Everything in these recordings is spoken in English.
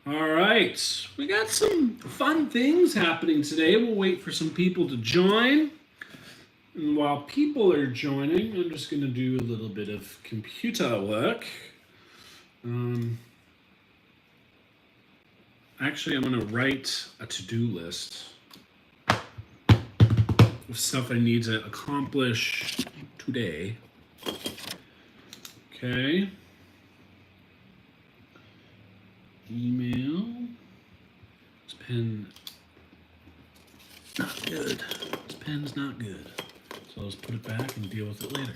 All right, we got some fun things happening today. We'll wait for some people to join. And while people are joining, I'm just going to do a little bit of computer work. Actually, I'm going to write a to-do list of stuff I need to accomplish today. Okay. Email. This pen, not good. This pen's not good. So I'll just put it back and deal with it later.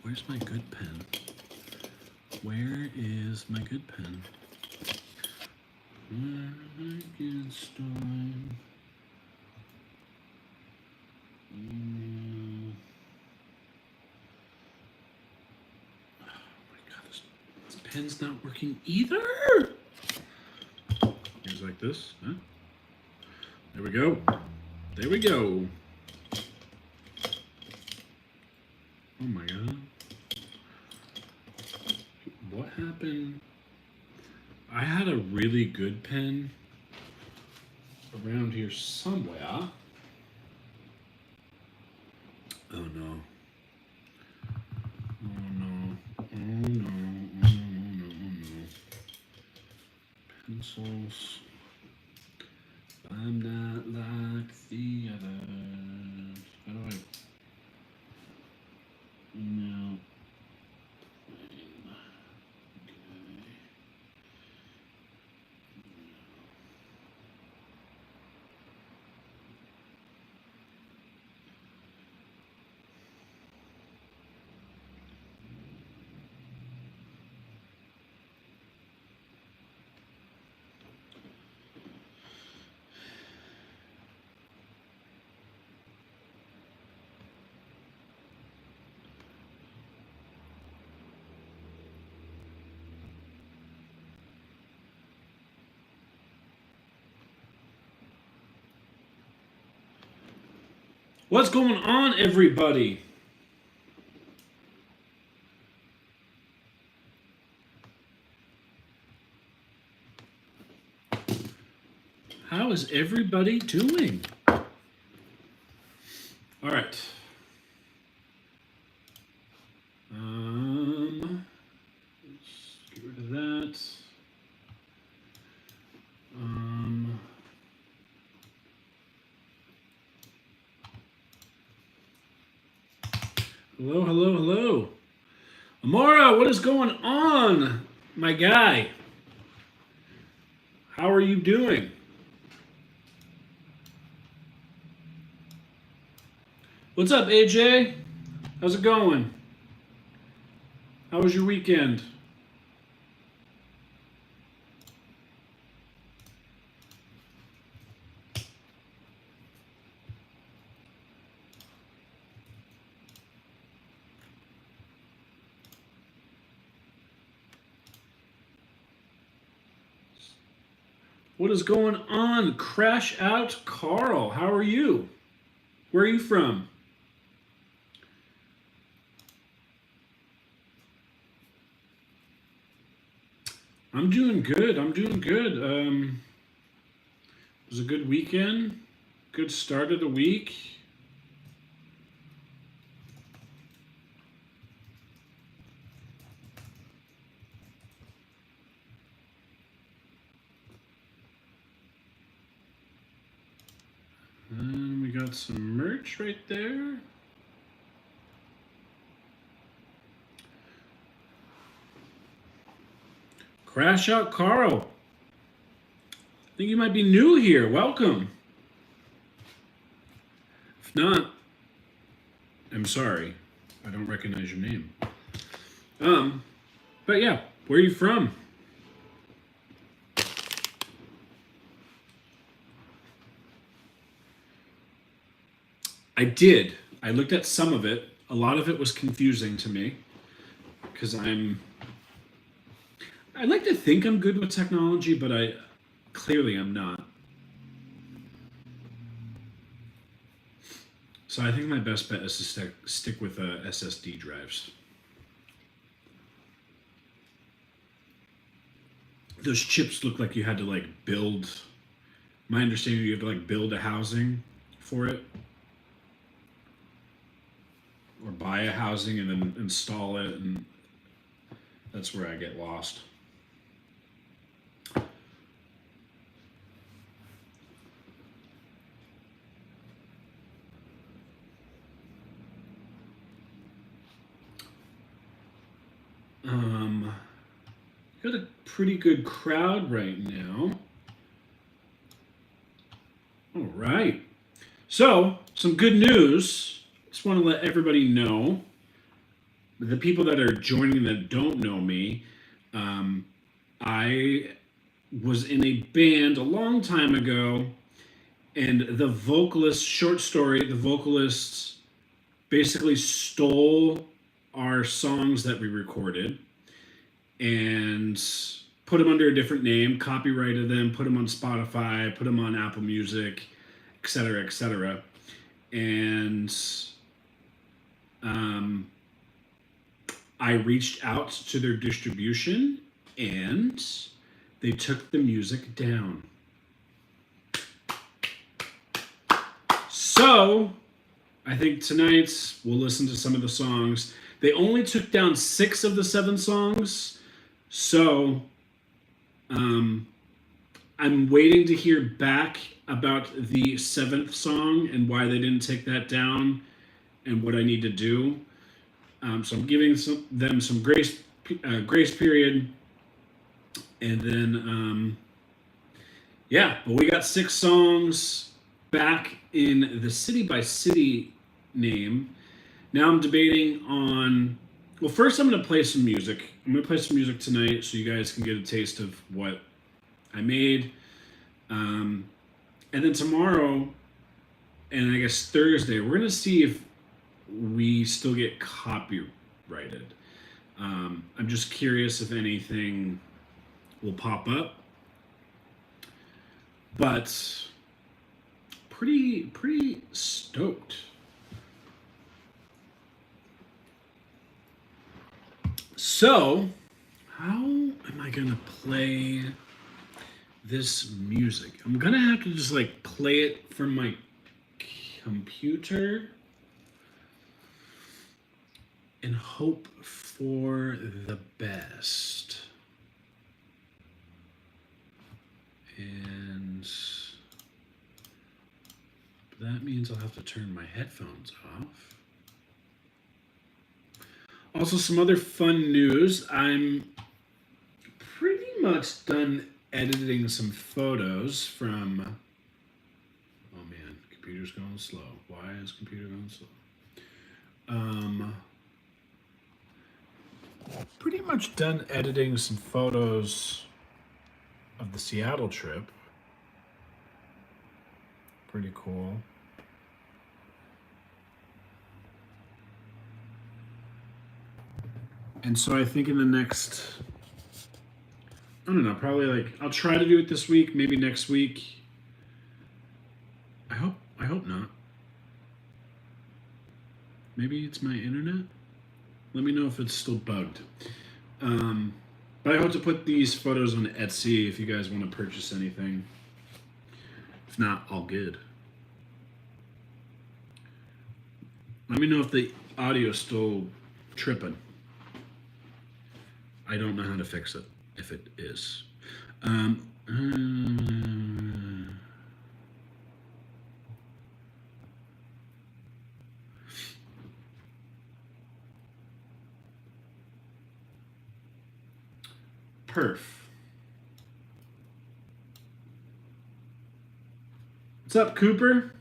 Where's my good pen? Where is my good pen? Frankenstein. Email. Oh my god, this pen's not working either. Here's like this. Huh? There we go. There we go. Oh my god. What happened? I had a really good pen around here somewhere. Oh no. Oh no. Oh no. Oh no. Oh no. Pencils. I'm not like the others. How do I email? What's going on, everybody? How is everybody doing? All right. Let's get rid of that. Hello, hello, hello. Amora, what is going on, my guy? How are you doing? What's up, AJ? How's it going? How was your weekend? What is going on? Crash Out Carl, how are you? Where are you from? I'm doing good. I'm doing good. It was a good weekend. Good start of the week. And we got some merch right there. Crash Out Carl. I think you might be new here. Welcome. If not, I'm sorry. I don't recognize your name. But yeah, where are you from? I did. I looked at some of it. A lot of it was confusing to me because I like to think I'm good with technology, but I clearly am not. So I think my best bet is to stick with SSD drives. those chips look like you had to like build. My understanding, you have to like build a housing for it, or buy a housing and then install it, and that's where I get lost. Got a pretty good crowd right now. All right. So, some good news. Just want to let everybody know, the people that are joining that don't know me, I was in a band a long time ago, and the vocalist, short story, the vocalist basically stole our songs that we recorded and put them under a different name, copyrighted them, put them on Spotify, put them on Apple Music, etc., etc. And I reached out to their distribution, and they took the music down. So I think tonight we'll listen to some of the songs. They only took down 6 of the 7 songs. So, I'm waiting to hear back about the 7th song and why they didn't take that down and what I need to do. So I'm giving them some grace period, and then yeah. But we got 6 songs back in the City by City name. Now I'm debating on. Well, first I'm going to play some music. I'm going to play some music tonight so you guys can get a taste of what I made. And then tomorrow, and I guess Thursday, we're going to see if we still get copyrighted. I'm just curious if anything will pop up. But pretty stoked. So, how am I gonna play this music? I'm gonna have to just like play it from my computer and hope for the best. And that means I'll have to turn my headphones off. Also, some other fun news. I'm pretty much done editing some photos from... Oh man, computer's going slow. Why is computer going slow? Pretty much done editing some photos of the Seattle trip. Pretty cool. And so I think in the next, I don't know, probably like, I'll try to do it this week, maybe next week. I hope not. Maybe it's my internet? Let me know if it's still bugged. But I hope to put these photos on Etsy if you guys want to purchase anything. If not, all good. Let me know if the audio's still tripping. I don't know how to fix it, if it is. Perf. What's up, Cooper?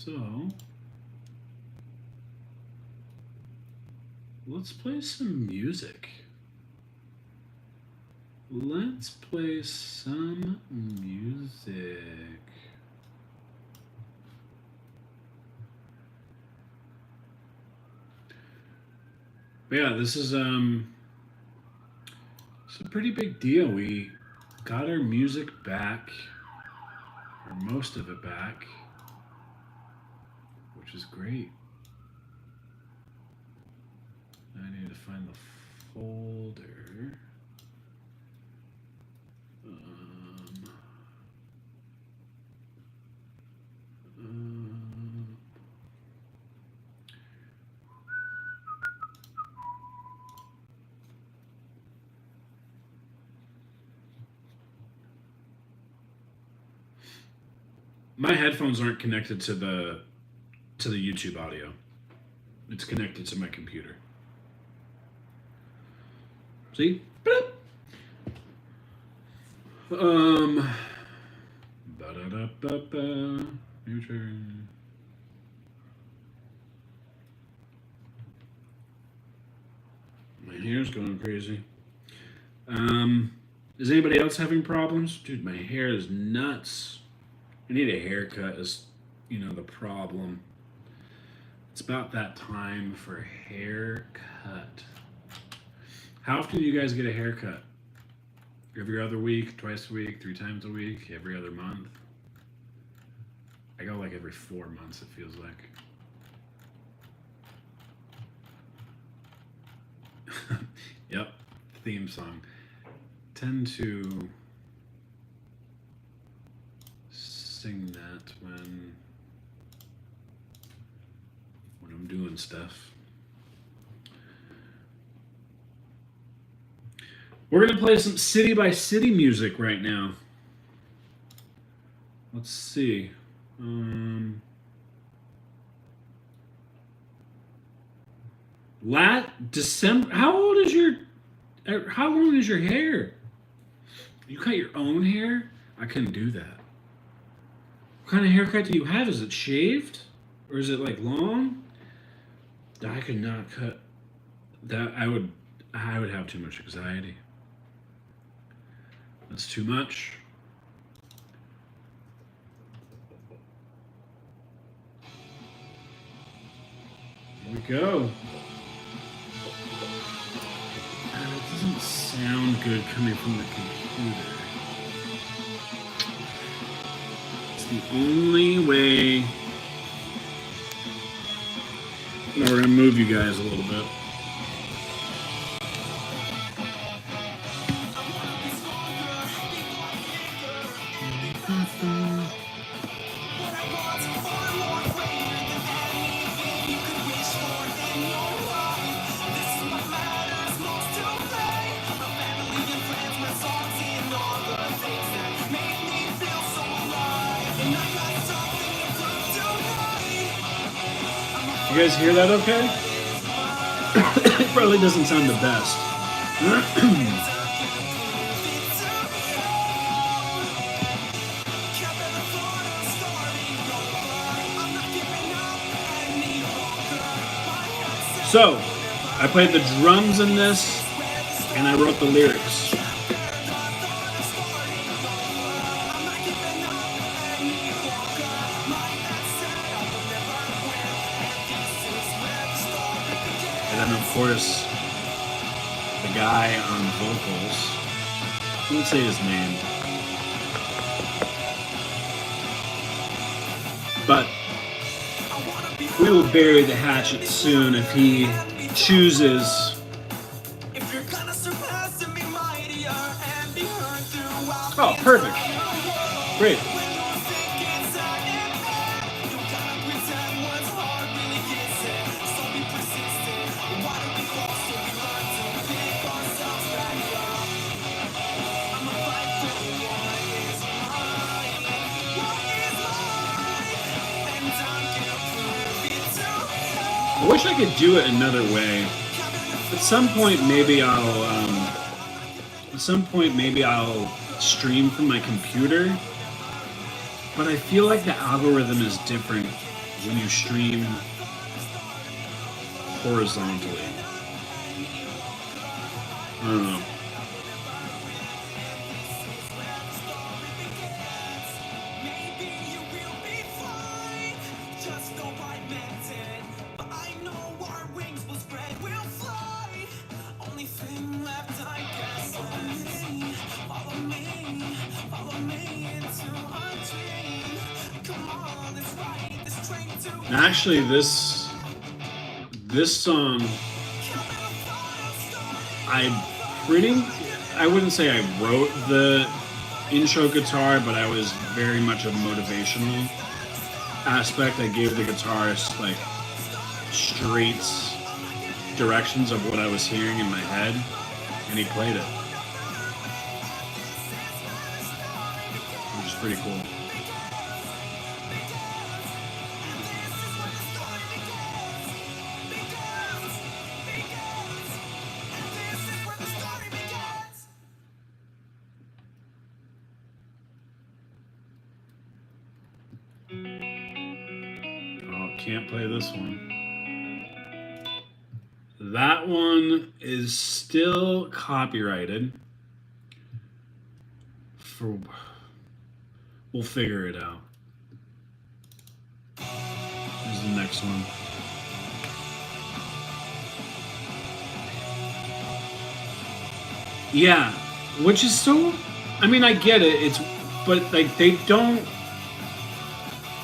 So let's play some music. Let's play some music. But yeah, this is it's a pretty big deal. We got our music back, or most of it back, which is great. I need to find the folder. My headphones aren't connected to the YouTube audio. It's connected to my computer. See? Ba-da-da-ba-ba. My hair's going crazy. Is anybody else having problems? Dude, my hair is nuts. I need a haircut is, the problem. It's about that time for a haircut. How often do you guys get a haircut? Every other week, twice a week, 3 times a week, every other month? I go like every 4 months, it feels like. Yep, theme song. Tend to sing that when I'm doing stuff. We're gonna play some city by city music right now. Let's see. December. How long is your hair? You cut your own hair? I couldn't do that. What kind of haircut do you have? Is it shaved? Or is it like long? I could not cut that. I would have too much anxiety. That's too much. Here we go. It doesn't sound good coming from the computer. It's the only way. Now we're going to move you guys a little bit. You guys hear that okay? It probably doesn't sound the best. So, I played the drums in this, and I wrote the lyrics. Of course, the guy on vocals, I won't say his name, but we will bury the hatchet soon if he chooses. Oh, perfect. Great. I wish I could do it another way. At some point, maybe I'll stream from my computer. But I feel like the algorithm is different when you stream horizontally. I don't know. Actually, this song I wouldn't say I wrote the intro guitar, but I was very much a motivational aspect. I gave the guitarist like straight directions of what I was hearing in my head, and he played it, which is pretty cool. Can't play this one. That one is still copyrighted. We'll figure it out. Here's the next one. Yeah, which is so. I mean, I get it. But like they don't.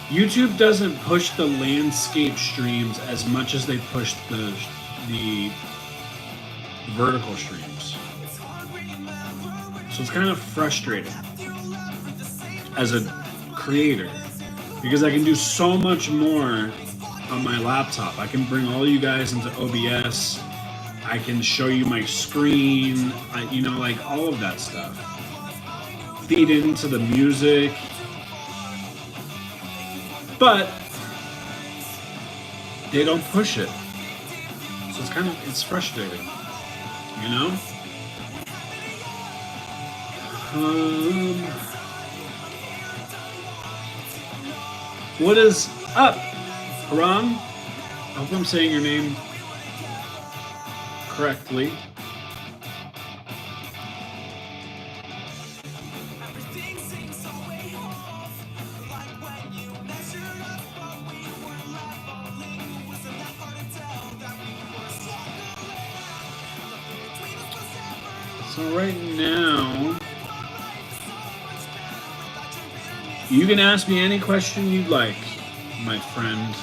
YouTube doesn't push the landscape streams as much as they push the vertical streams. So it's kind of frustrating as a creator because I can do so much more on my laptop. I can bring all you guys into OBS. I can show you my screen, like all of that stuff. Feed into the music. But they don't push it. So it's frustrating, you know? What is up, Haram? I hope I'm saying your name correctly. So right now, you can ask me any question you'd like, my friend.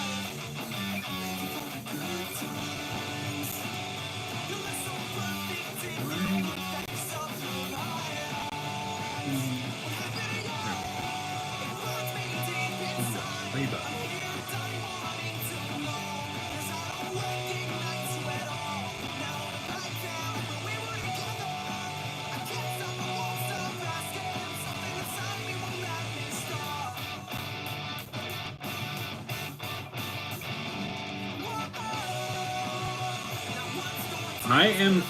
I am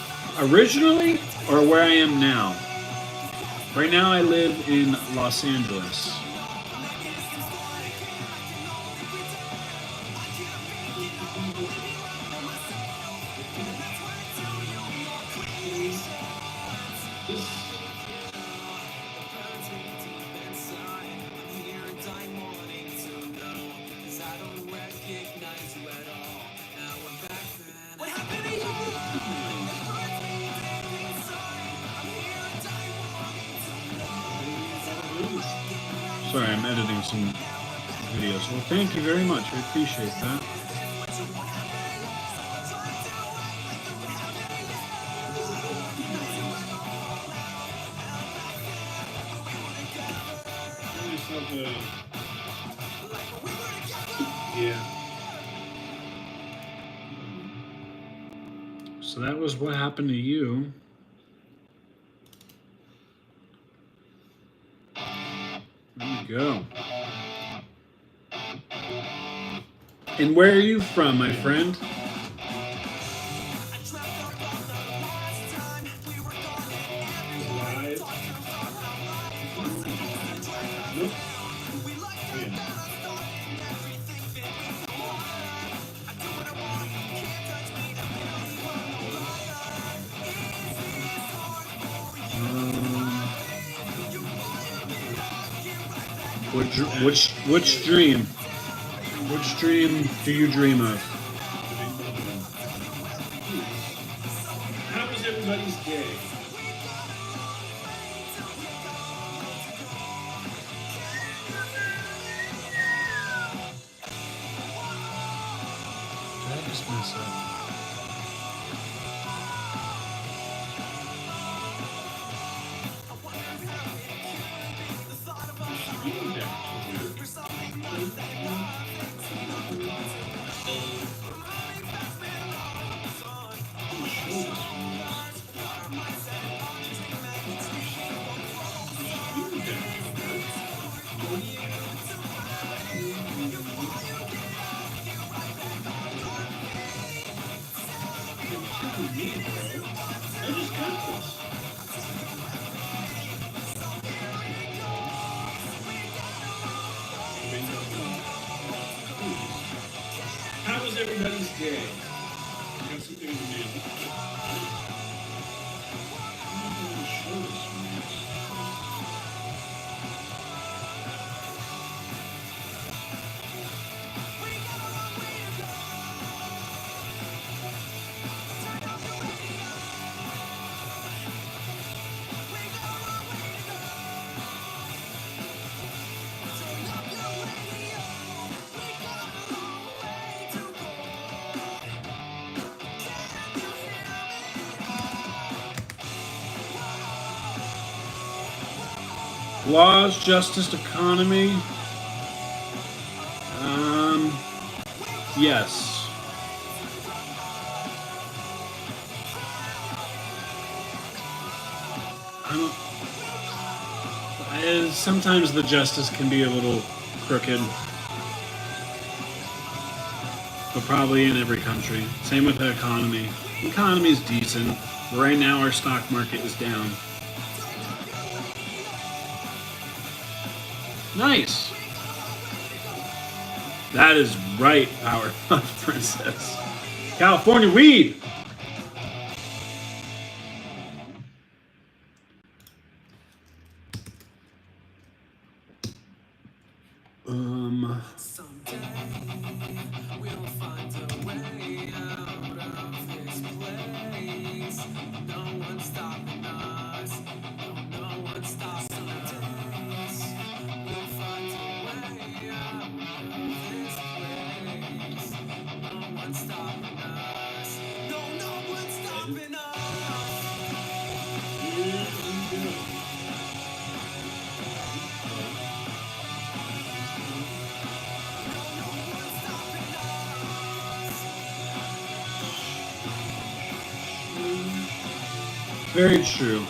originally, or where I am now. Right now I live in Los Angeles. Sorry, I'm editing some videos. Well, thank you very much. I appreciate that. Yeah. So that was what happened to you. There you go. And where are you from, my friend? Which dream? Which dream do you dream of? How was everybody's day? Did I just mess up? me, bro. I just got this. How was everybody's day? I got something in the mail. I'm going to show this one. Laws, justice, economy. Yes. Sometimes the justice can be a little crooked, but probably in every country. Same with the economy. The economy is decent. Right now, our stock market is down. Nice. That is right, Powerpuff Princess. California weed. Someday we'll find a way out of this place. No one's stopping us. No one's stopping us. We'll find a way out of this place. No one's stopping us. No one's stopping us. Very true.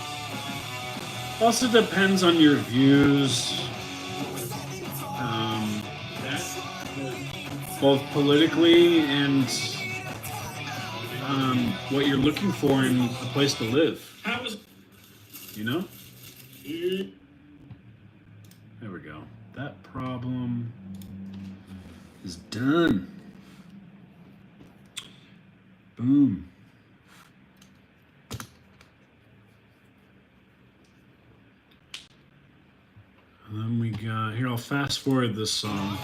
Also depends on your views, both politically and what you're looking for in a place to live. You know? There we go. That problem is done. Boom. And then we got, here, I'll fast forward this song.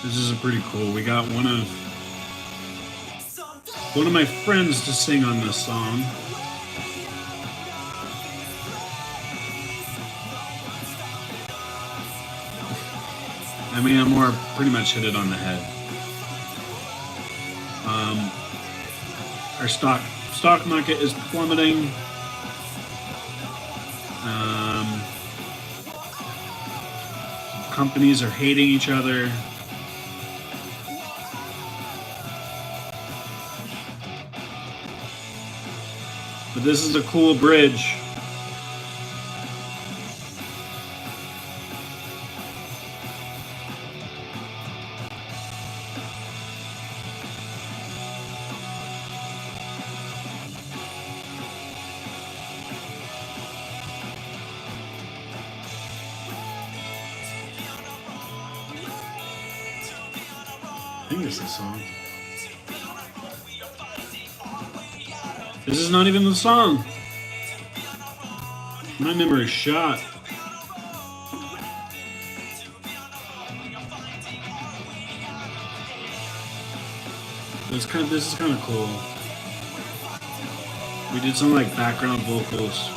This is pretty cool. We got one of my friends to sing on this song. I mean, Amor pretty much hit it on the head. Our stock market is plummeting. Companies are hating each other. But this is a cool bridge. I think it's the song. This is not even the song. My memory's shot. This is kind of cool. We did some like background vocals.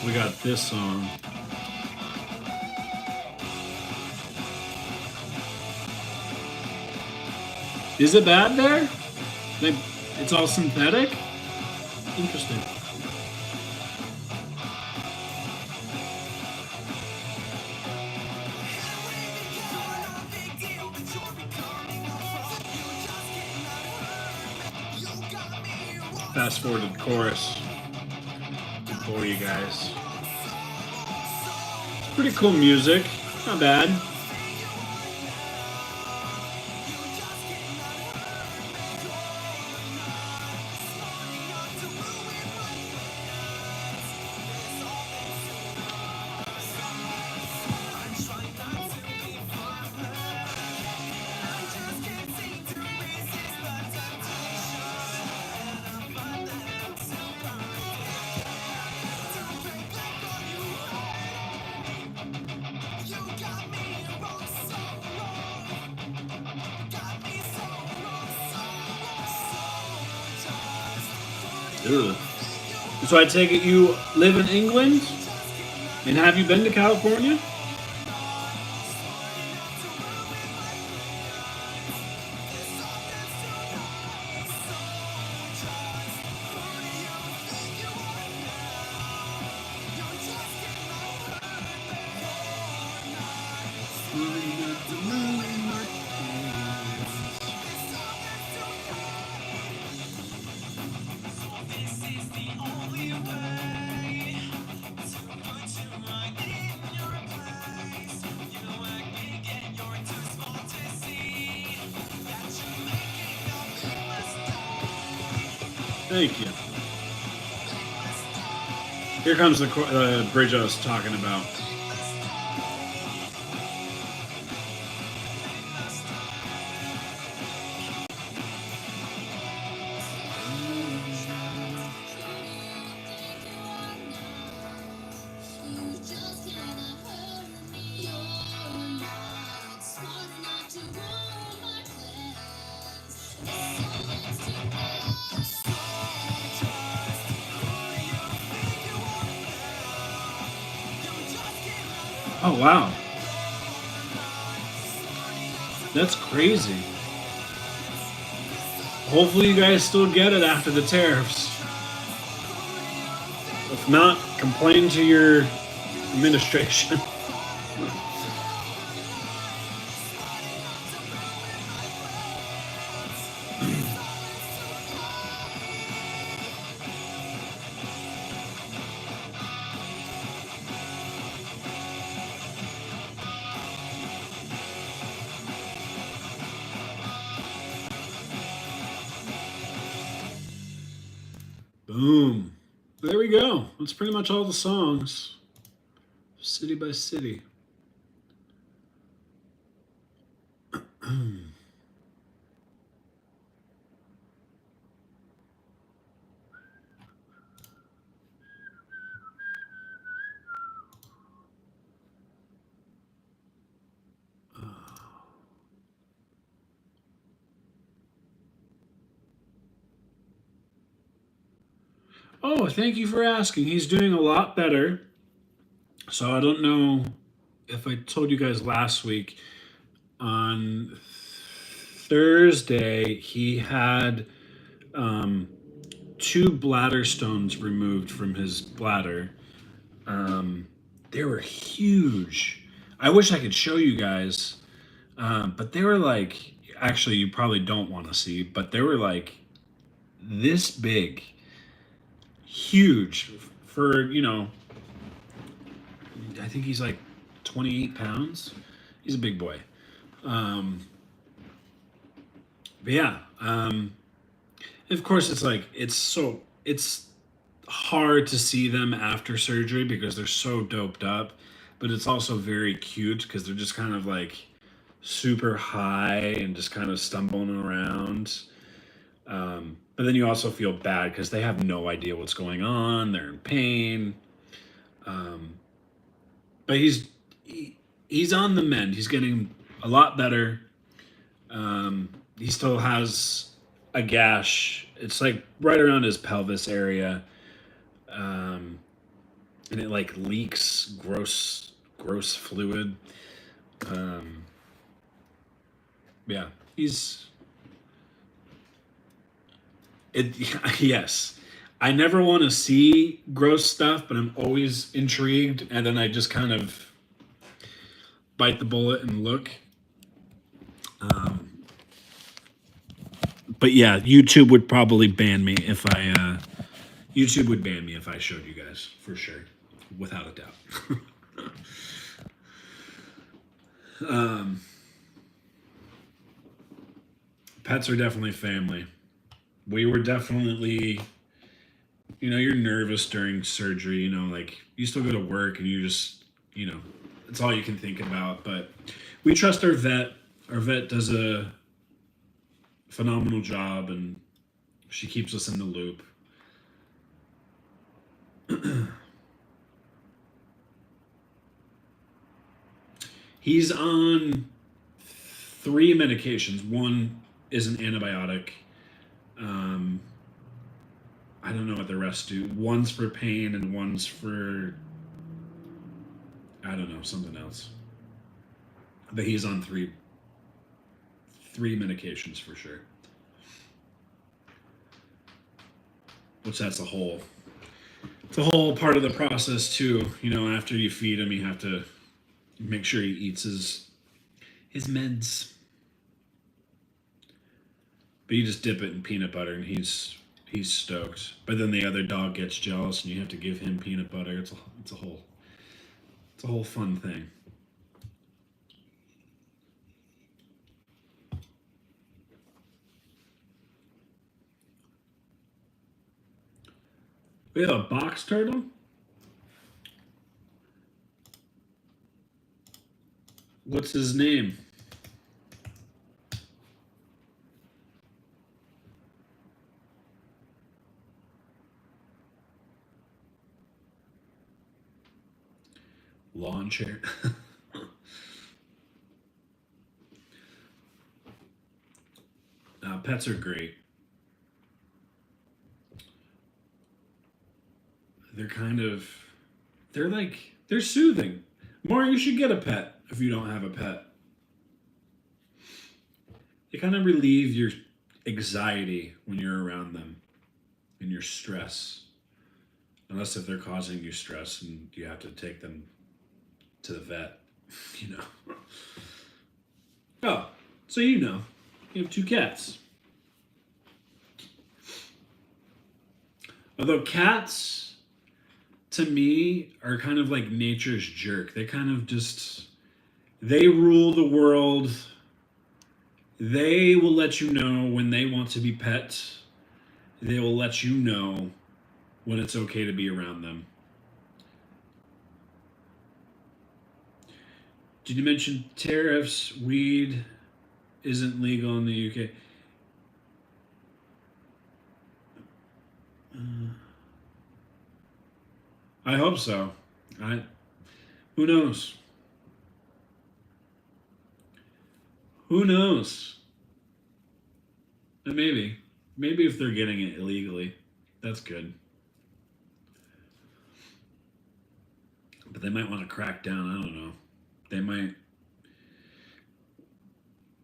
We got this song. Is it bad there? It's all synthetic? Interesting. Fast forward to the chorus. For you guys. It's pretty cool music. Not bad. Ugh. So I take it you live in England, and have you been to California? Thank you. Here comes the bridge I was talking about. Oh, wow. That's crazy. Hopefully you guys still get it after the tariffs. If not, complain to your administration. Boom. There we go. That's pretty much all the songs. City by city. Oh, thank you for asking. He's doing a lot better. So I don't know if I told you guys last week. On Thursday, he had two bladder stones removed from his bladder. They were huge. I wish I could show you guys, but they were like, actually, you probably don't want to see, but they were like this big, huge for, I think he's like 28 pounds. He's a big boy. But yeah, of course, it's hard to see them after surgery because they're so doped up, but it's also very cute because they're just kind of like super high and just kind of stumbling around. But then you also feel bad because they have no idea what's going on. They're in pain. But he's on the mend. He's getting a lot better. He still has a gash. It's like right around his pelvis area, and it like leaks gross fluid. Yeah, he's it. Yes, I never want to see gross stuff, but I'm always intrigued, and then I just kind of bite the bullet and look. But yeah, YouTube would probably ban me if I. YouTube would ban me if I showed you guys for sure, without a doubt. Pets are definitely family. We were definitely, you're nervous during surgery. Like you still go to work and you just, it's all you can think about. But we trust our vet. Our vet does a phenomenal job, and she keeps us in the loop. He's on 3 medications. One is an antibiotic, I don't know what the rest do. One's for pain and one's for, I don't know, something else. But he's on three medications for sure. Which that's it's a whole part of the process too. You know, after you feed him, you have to make sure he eats his meds. But you just dip it in peanut butter and he's stoked. But then the other dog gets jealous and you have to give him peanut butter. It's a whole fun thing. We have a box turtle. What's his name? Lawn chair. Pets are great. They're soothing. More, you should get a pet if you don't have a pet. They kind of relieve your anxiety when you're around them and your stress. Unless if they're causing you stress and you have to take them to the vet, you know. Oh, so you have 2 cats. Although cats, to me, are kind of like nature's jerk. They kind of they rule the world. They will let you know when they want to be pet. They will let you know when it's okay to be around them. Did you mention tariffs? Weed isn't legal in the UK. I hope so. Who knows? Who knows? And maybe if they're getting it illegally, that's good. But they might want to crack down. I don't know. They might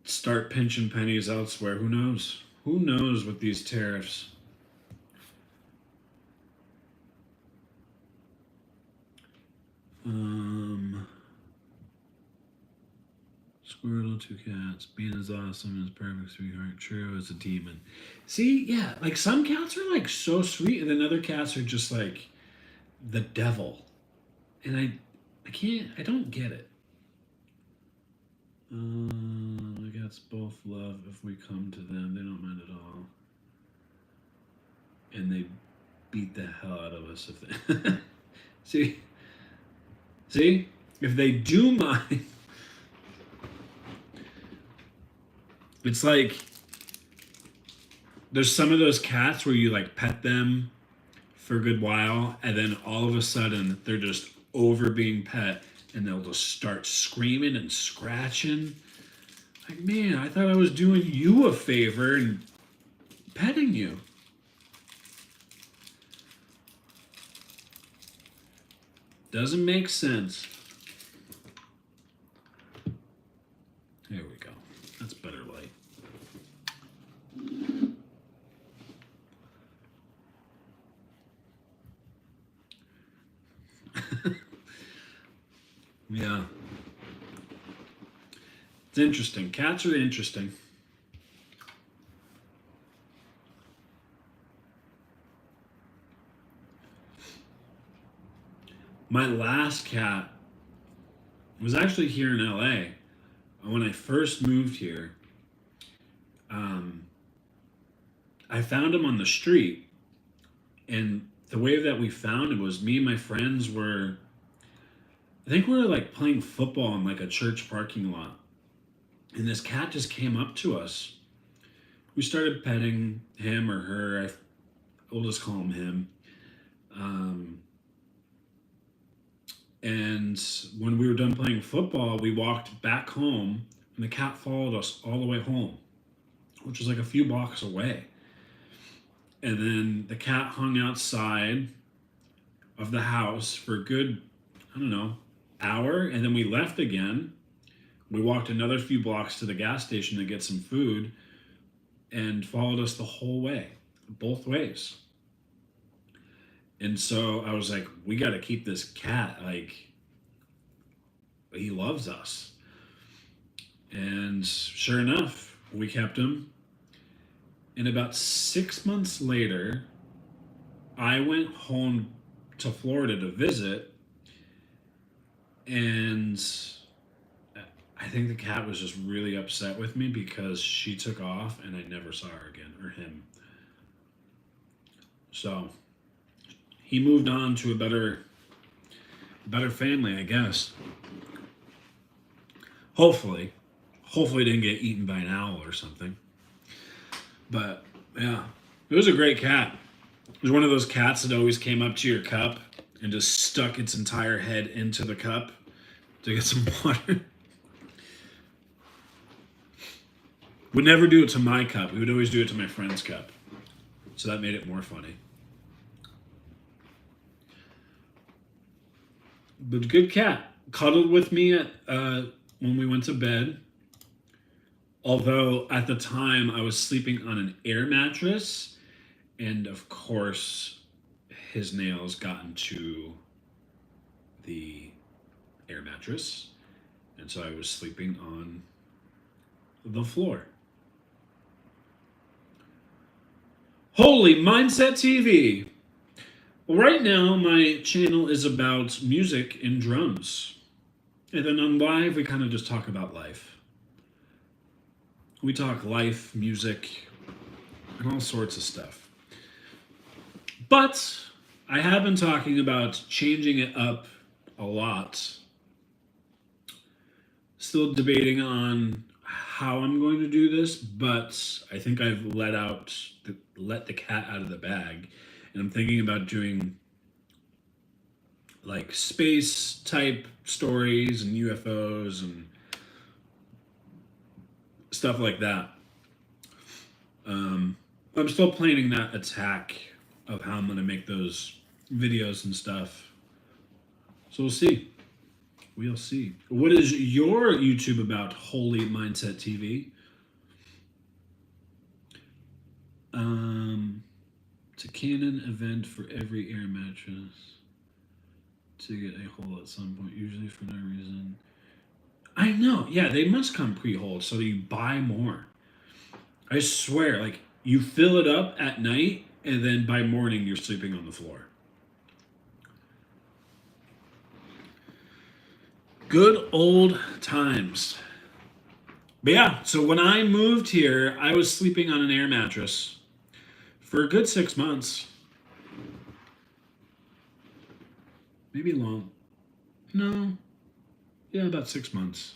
start pinching pennies elsewhere. Who knows? Who knows with these tariffs? Squirtle, 2 cats. Being as awesome as perfect sweetheart. True as a demon. See, yeah, like some cats are like so sweet, and then other cats are just like the devil. And I don't get it. The cats both love if we come to them. They don't mind at all. And they beat the hell out of us if they See? If they do mind. It's like there's some of those cats where you like pet them for a good while and then all of a sudden they're just over being pet and they'll just start screaming and scratching. Like, man, I thought I was doing you a favor and petting you. Doesn't make sense. There we go. That's better light. Yeah. It's interesting. Cats are interesting. My last cat was actually here in LA. When I first moved here, I found him on the street. And the way that we found him was me and my friends were, I think we were like playing football in like a church parking lot. And this cat just came up to us. We started petting him or her. We'll just call him him. And when we were done playing football, we walked back home and the cat followed us all the way home, which was like a few blocks away. And then the cat hung outside of the house for a good, I don't know, hour. And then we left again. We walked another few blocks to the gas station to get some food and followed us the whole way, both ways. And so I was like, we got to keep this cat. Like, he loves us. And sure enough, we kept him. And about 6 months later, I went home to Florida to visit. And I think the cat was just really upset with me because she took off and I never saw her again, or him. So he moved on to a better family, I guess. Hopefully didn't get eaten by an owl or something. But yeah, it was a great cat. It was one of those cats that always came up to your cup and just stuck its entire head into the cup to get some water. Would never do it to my cup. We would always do it to my friend's cup. So that made it more funny. But good cat. Cuddled with me when we went to bed. Although at the time I was sleeping on an air mattress. And of course, his nails got into the air mattress. And so I was sleeping on the floor. Holy Mindset TV. Well, right now my channel is about music and drums. And then on live, we kind of just talk about life. We talk life, music, and all sorts of stuff. But I have been talking about changing it up a lot. Still debating on how I'm going to do this, but I think I've let the cat out of the bag. And I'm thinking about doing like space type stories and UFOs and stuff like that. I'm still planning that attack of how I'm going to make those videos and stuff. So we'll see. We'll see. What is your YouTube about, Holy Mindset TV? It's a canon event for every air mattress to get a hole at some point, usually for no reason. I know. Yeah, they must come pre-holed, so you buy more. I swear, like, you fill it up at night, and then by morning, you're sleeping on the floor. Good old times. But yeah, so when I moved here, I was sleeping on an air mattress for a good 6 months. Maybe long. No. Yeah, about 6 months.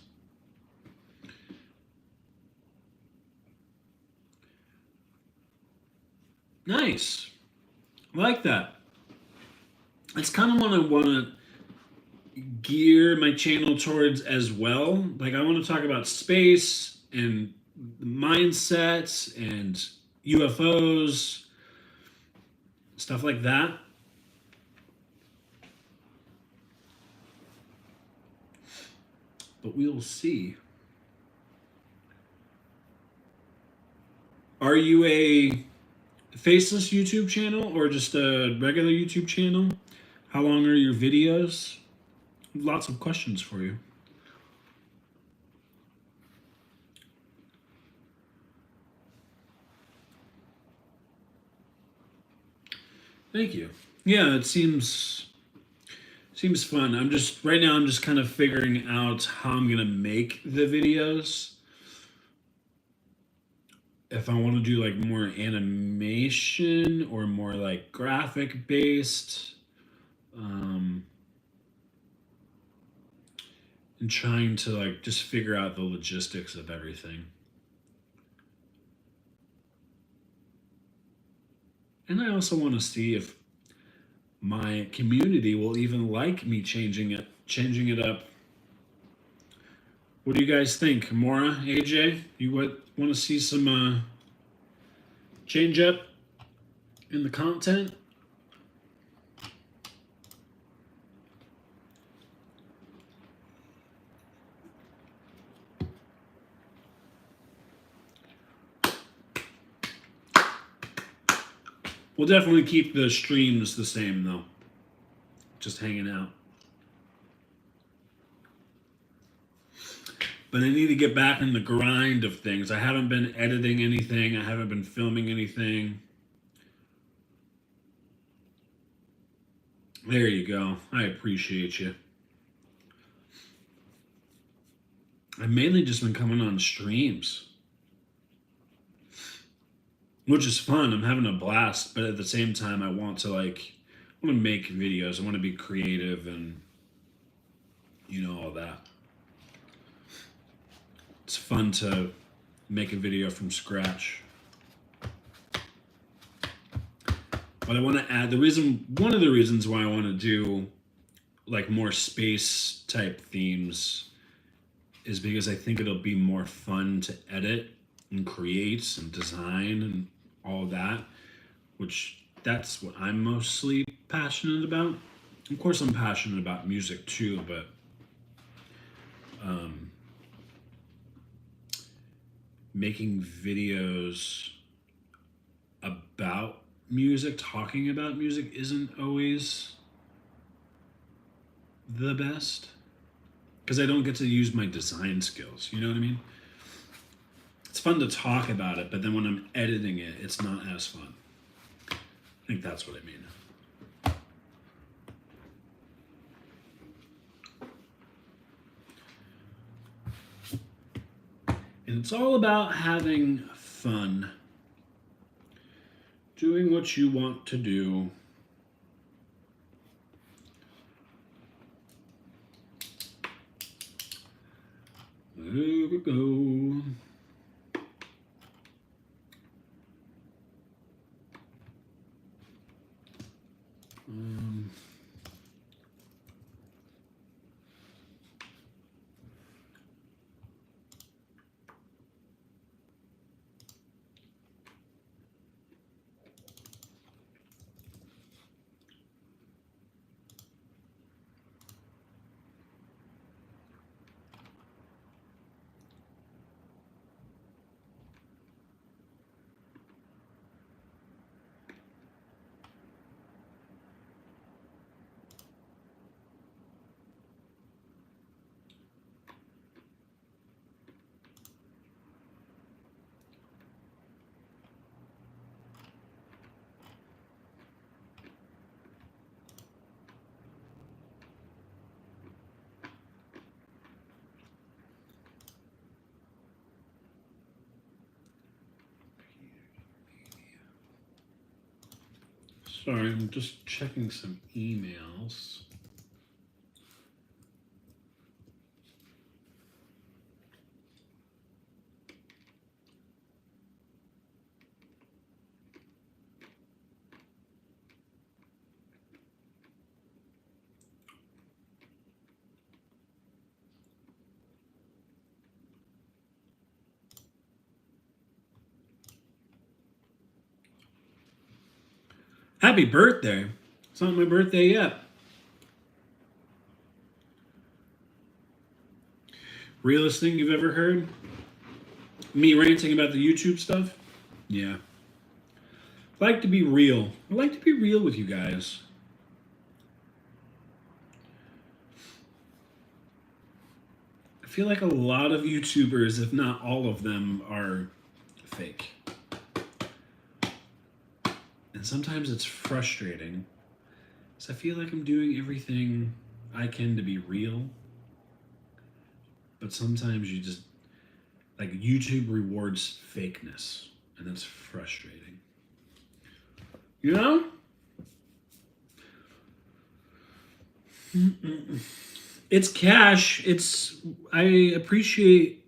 Nice. I like that. That's kind of what I want to gear my channel towards as well. Like, I want to talk about space and mindsets and UFOs, stuff like that. But we'll see. Are you a faceless YouTube channel or just a regular YouTube channel? How long are your videos? Lots of questions for you. Thank you. Yeah, it seems fun. I'm just kind of figuring out how I'm gonna make the videos. If I want to do like more animation or more like graphic based, and trying to like just figure out the logistics of everything. And I also want to see if my community will even like me changing it up. What do you guys think? Mora, AJ, you want to see some change up? in the content. We'll definitely keep the streams the same though. Just hanging out. But I need to get back in the grind of things. I haven't been editing anything. I haven't been filming anything. There you go. I appreciate you. I've mainly just been coming on streams, which is fun. I'm having a blast, but at the same time, I want to make videos. I want to be creative and, all that. It's fun to make a video from scratch. But I want to add one of the reasons why I want to do like more space type themes is because I think it'll be more fun to edit and create and design and all that, which that's what I'm mostly passionate about. Of course, I'm passionate about music too, but making videos about music, talking about music isn't always the best because I don't get to use my design skills. You know what I mean? It's fun to talk about it, but then when I'm editing it, it's not as fun. I think that's what I mean. And it's all about having fun. Doing what you want to do. There we go. Sorry, I'm just checking some emails. Happy birthday. It's not my birthday yet. Realest thing you've ever heard? Me ranting about the YouTube stuff? Yeah. I like to be real. I like to be real with you guys. I feel like a lot of YouTubers, if not all of them, are fake. And sometimes it's frustrating. So I feel like I'm doing everything I can to be real. But sometimes you just, like, YouTube rewards fakeness. And that's frustrating. You know? It's cash. I appreciate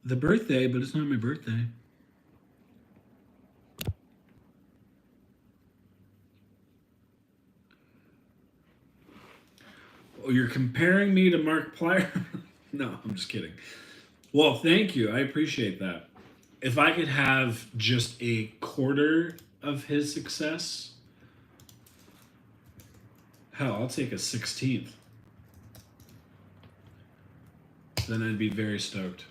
the birthday, but it's not my birthday. Oh, you're comparing me to Mark Plyer? No, I'm just kidding. Well, thank you. I appreciate that. If I could have just a quarter of his success. Hell, I'll take a 16th. Then I'd be very stoked.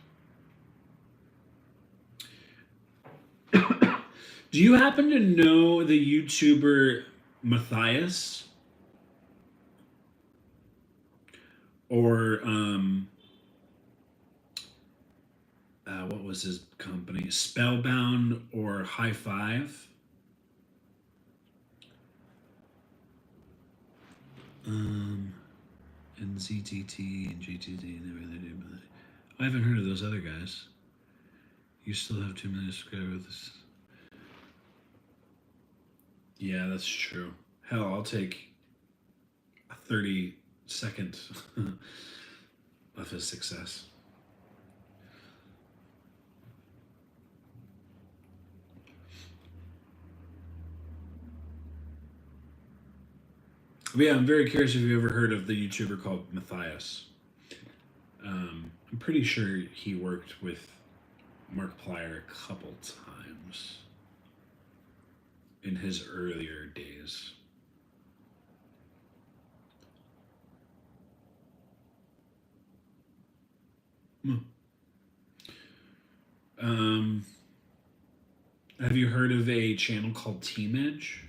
Do you happen to know the YouTuber Matthias? Or what was his company? Spellbound or High Five? And ZTT and GTT and everything. I haven't heard of those other guys. You still have 2 million subscribers. Yeah, that's true. Hell, I'll take a 32nd of his success. But yeah, I'm very curious if you've ever heard of the YouTuber called Matthias. I'm pretty sure he worked with Markiplier a couple times in his earlier days. Have you heard of a channel called Team Edge?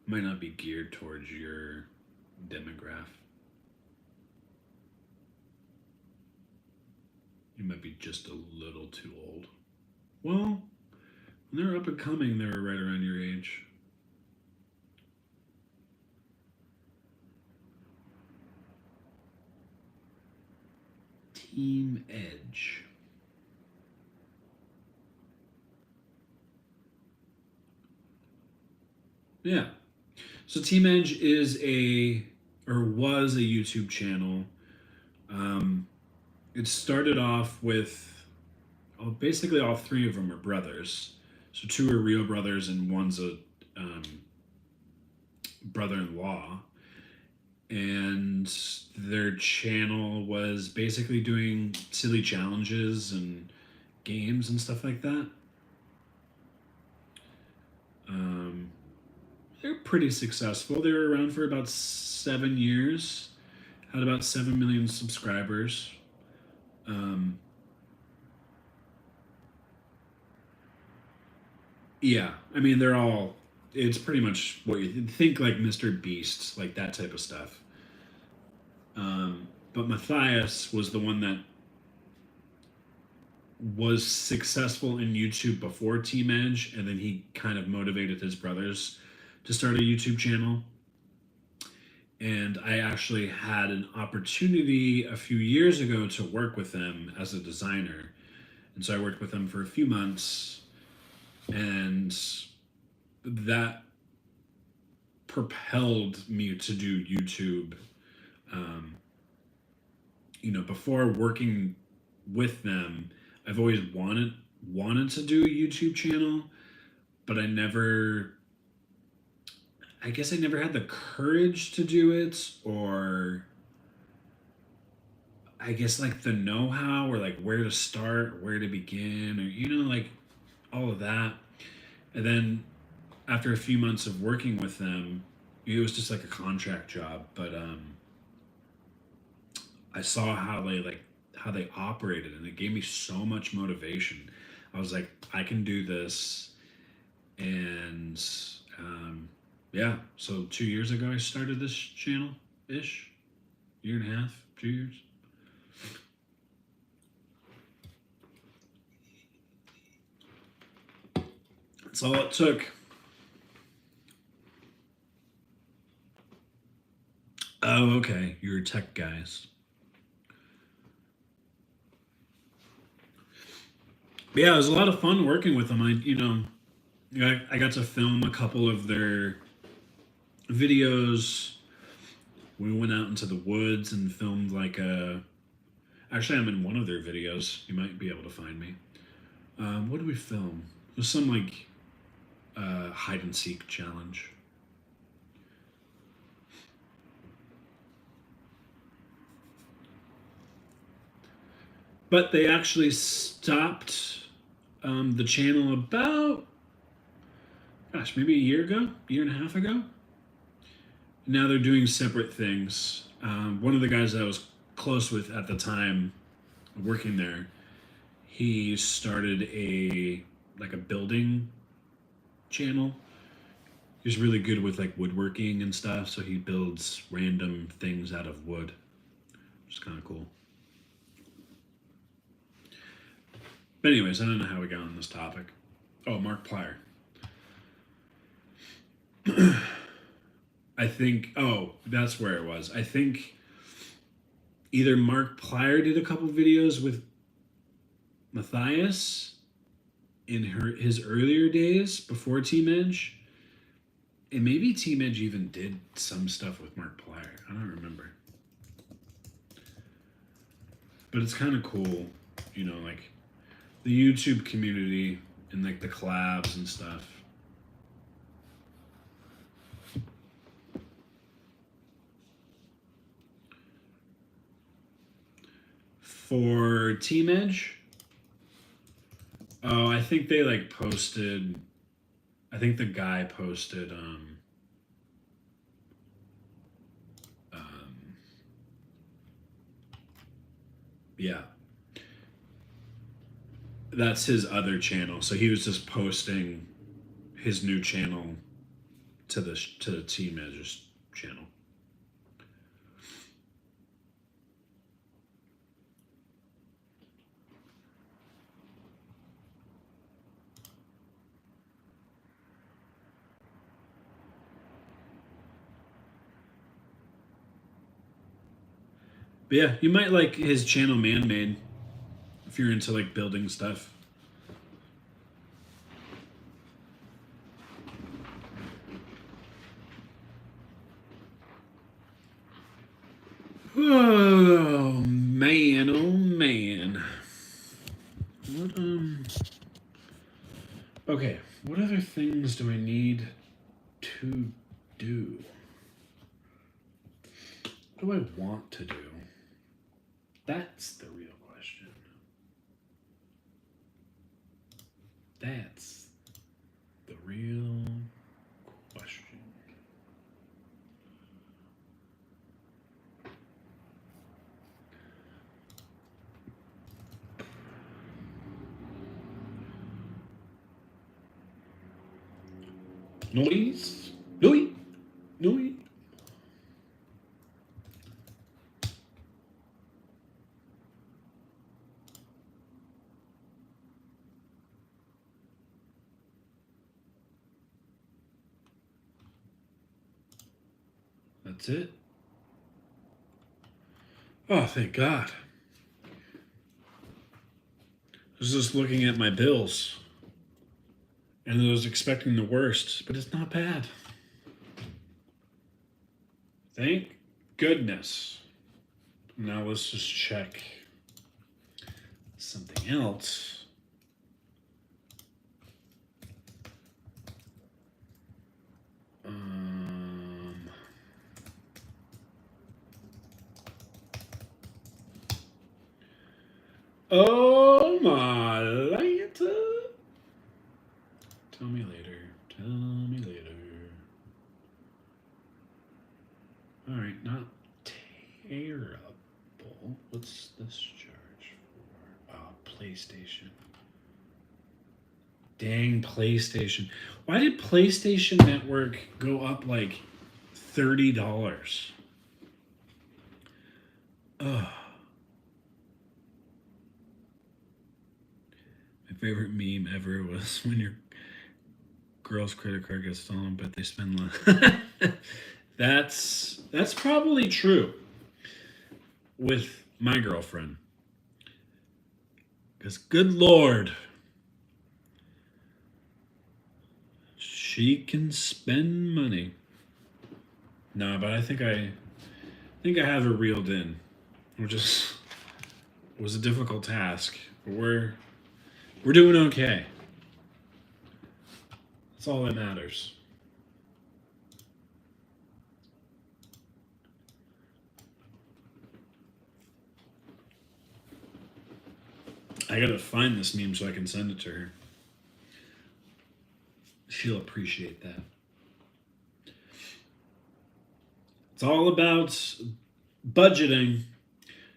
Might not be geared towards your demographic. You might be just a little too old. Well, when they were up and coming, they were right around your age. Team Edge. Yeah. So Team Edge is was a YouTube channel. It started off with, basically all three of them are brothers. So two are real brothers and one's a brother-in-law. And their channel was basically doing silly challenges and games and stuff like that. They're pretty successful. They were around for about 7 years, had about 7 million subscribers. Yeah, I mean, it's pretty much what you think, like Mr. Beast, like that type of stuff. But Matthias was the one that was successful in YouTube before Team Edge, and then he kind of motivated his brothers to start a YouTube channel. And I actually had an opportunity a few years ago to work with them as a designer. And so I worked with them for a few months, and that propelled me to do YouTube. Before working with them, I've always wanted to do a YouTube channel, but I guess I never had the courage to do it, or I guess like the know-how, or like where to start, where to begin, or like all of that. And then after a few months of working with them, it was just like a contract job, but I saw how they operated, and it gave me so much motivation. I was like, I can do this. And yeah, so 2 years ago I started this channel ish, year and a half, 2 years. That's all it took. Oh, okay, you're tech guys. But yeah, it was a lot of fun working with them. I got to film a couple of their videos. We went out into the woods and filmed actually, I'm in one of their videos. You might be able to find me. What did we film? It was some hide and seek challenge. But they actually stopped the channel about, gosh, maybe a year ago, year and a half ago. Now they're doing separate things. One of the guys that I was close with at the time working there, he started a building channel. He's really good with like woodworking and stuff, so he builds random things out of wood, which is kind of cool. But anyways, I don't know how we got on this topic. Oh, Mark Plier. I think, oh, that's where it was. I think either Mark Plier did a couple videos with Matthias in his earlier days before Team Edge. And maybe Team Edge even did some stuff with Mark Plier. I don't remember. But it's kind of cool, you know, like the YouTube community and like the collabs and stuff. For Team Edge, oh, I think they like posted, I think the guy posted yeah, that's his other channel. So he was just posting his new channel to the Team Edge's channel. But yeah, you might like his channel Man-Made if you're into like building stuff. Oh man, oh man. What okay, what other things do I need to do? What do I want to do? That's the real question. That's the real question. Noise. Noise. Noise. That's it. Oh, thank God. I was just looking at my bills and I was expecting the worst, but it's not bad. Thank goodness. Now let's just check something else. Oh my later. Tell me later. Tell me later. All right, not terrible. What's this charge for? Oh, PlayStation. Dang, PlayStation. Why did PlayStation Network go up like $30? Ugh. My favorite meme ever was when your girl's credit card gets stolen, but they spend less. That's probably true with my girlfriend. Because good Lord, she can spend money. No, but I think I have her reeled in. It was a difficult task. But we're doing okay. That's all that matters. I gotta find this meme so I can send it to her. She'll appreciate that. It's all about budgeting.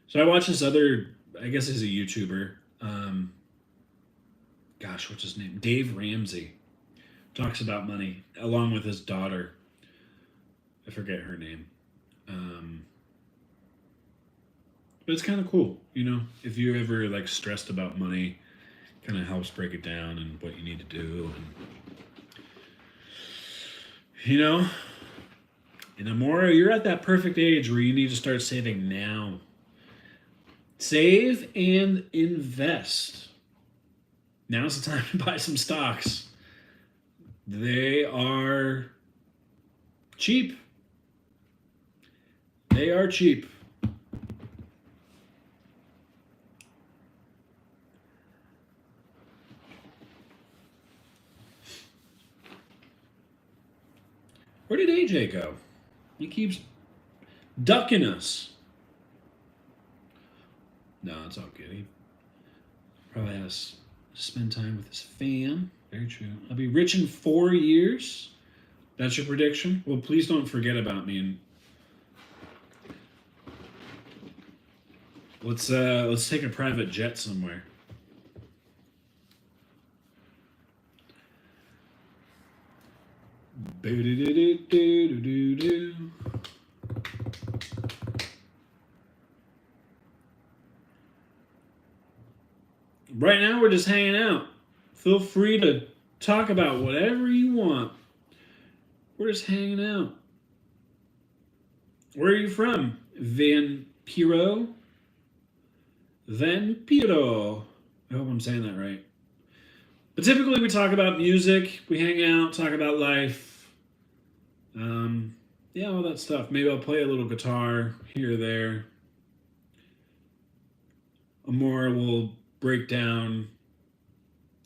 So I watch this other, I guess he's a YouTuber. Gosh, what's his name? Dave Ramsey. Talks about money along with his daughter. I forget her name. But it's kind of cool, you know, if you're ever like stressed about money, kind of helps break it down and what you need to do. And, you know, and the more you're at that perfect age where you need to start saving now. Save and invest. Now's the time to buy some stocks. They are cheap. They are cheap. Where did AJ go? He keeps ducking us. No, it's all good. He probably has to spend time with his fam. Very true. I'll be rich in 4 years. That's your prediction? Well, please don't forget about me. And let's take a private jet somewhere. Right now, we're just hanging out. Feel free to talk about whatever you want. We're just hanging out. Where are you from? Vampiro? Vampiro. I hope I'm saying that right. But typically we talk about music, we hang out, talk about life. Yeah, all that stuff. Maybe I'll play a little guitar here or there. Amora will break down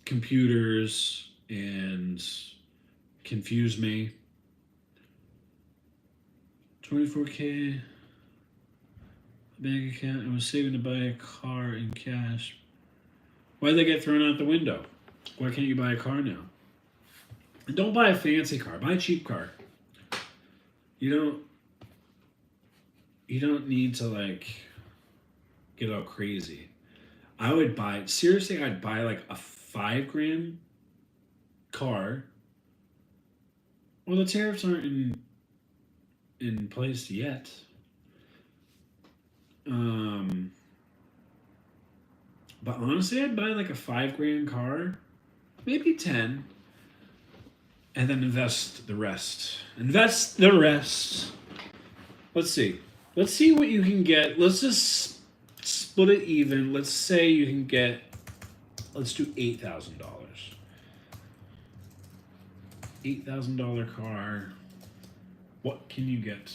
computers and confuse me. 24K bank account. I was saving to buy a car in cash. Why did they get thrown out the window? Why can't you buy a car now? And don't buy a fancy car. Buy a cheap car. You don't need to like get all crazy. I would buy, seriously, I'd buy like a $5,000 car. Well, the tariffs aren't in place yet. But honestly, I'd buy like a $5,000 car, maybe 10, and then invest the rest. Invest the rest. Let's see. Let's see what you can get. Let's just split it even. Let's say you can get, let's do $8,000. $8,000 car. What can you get?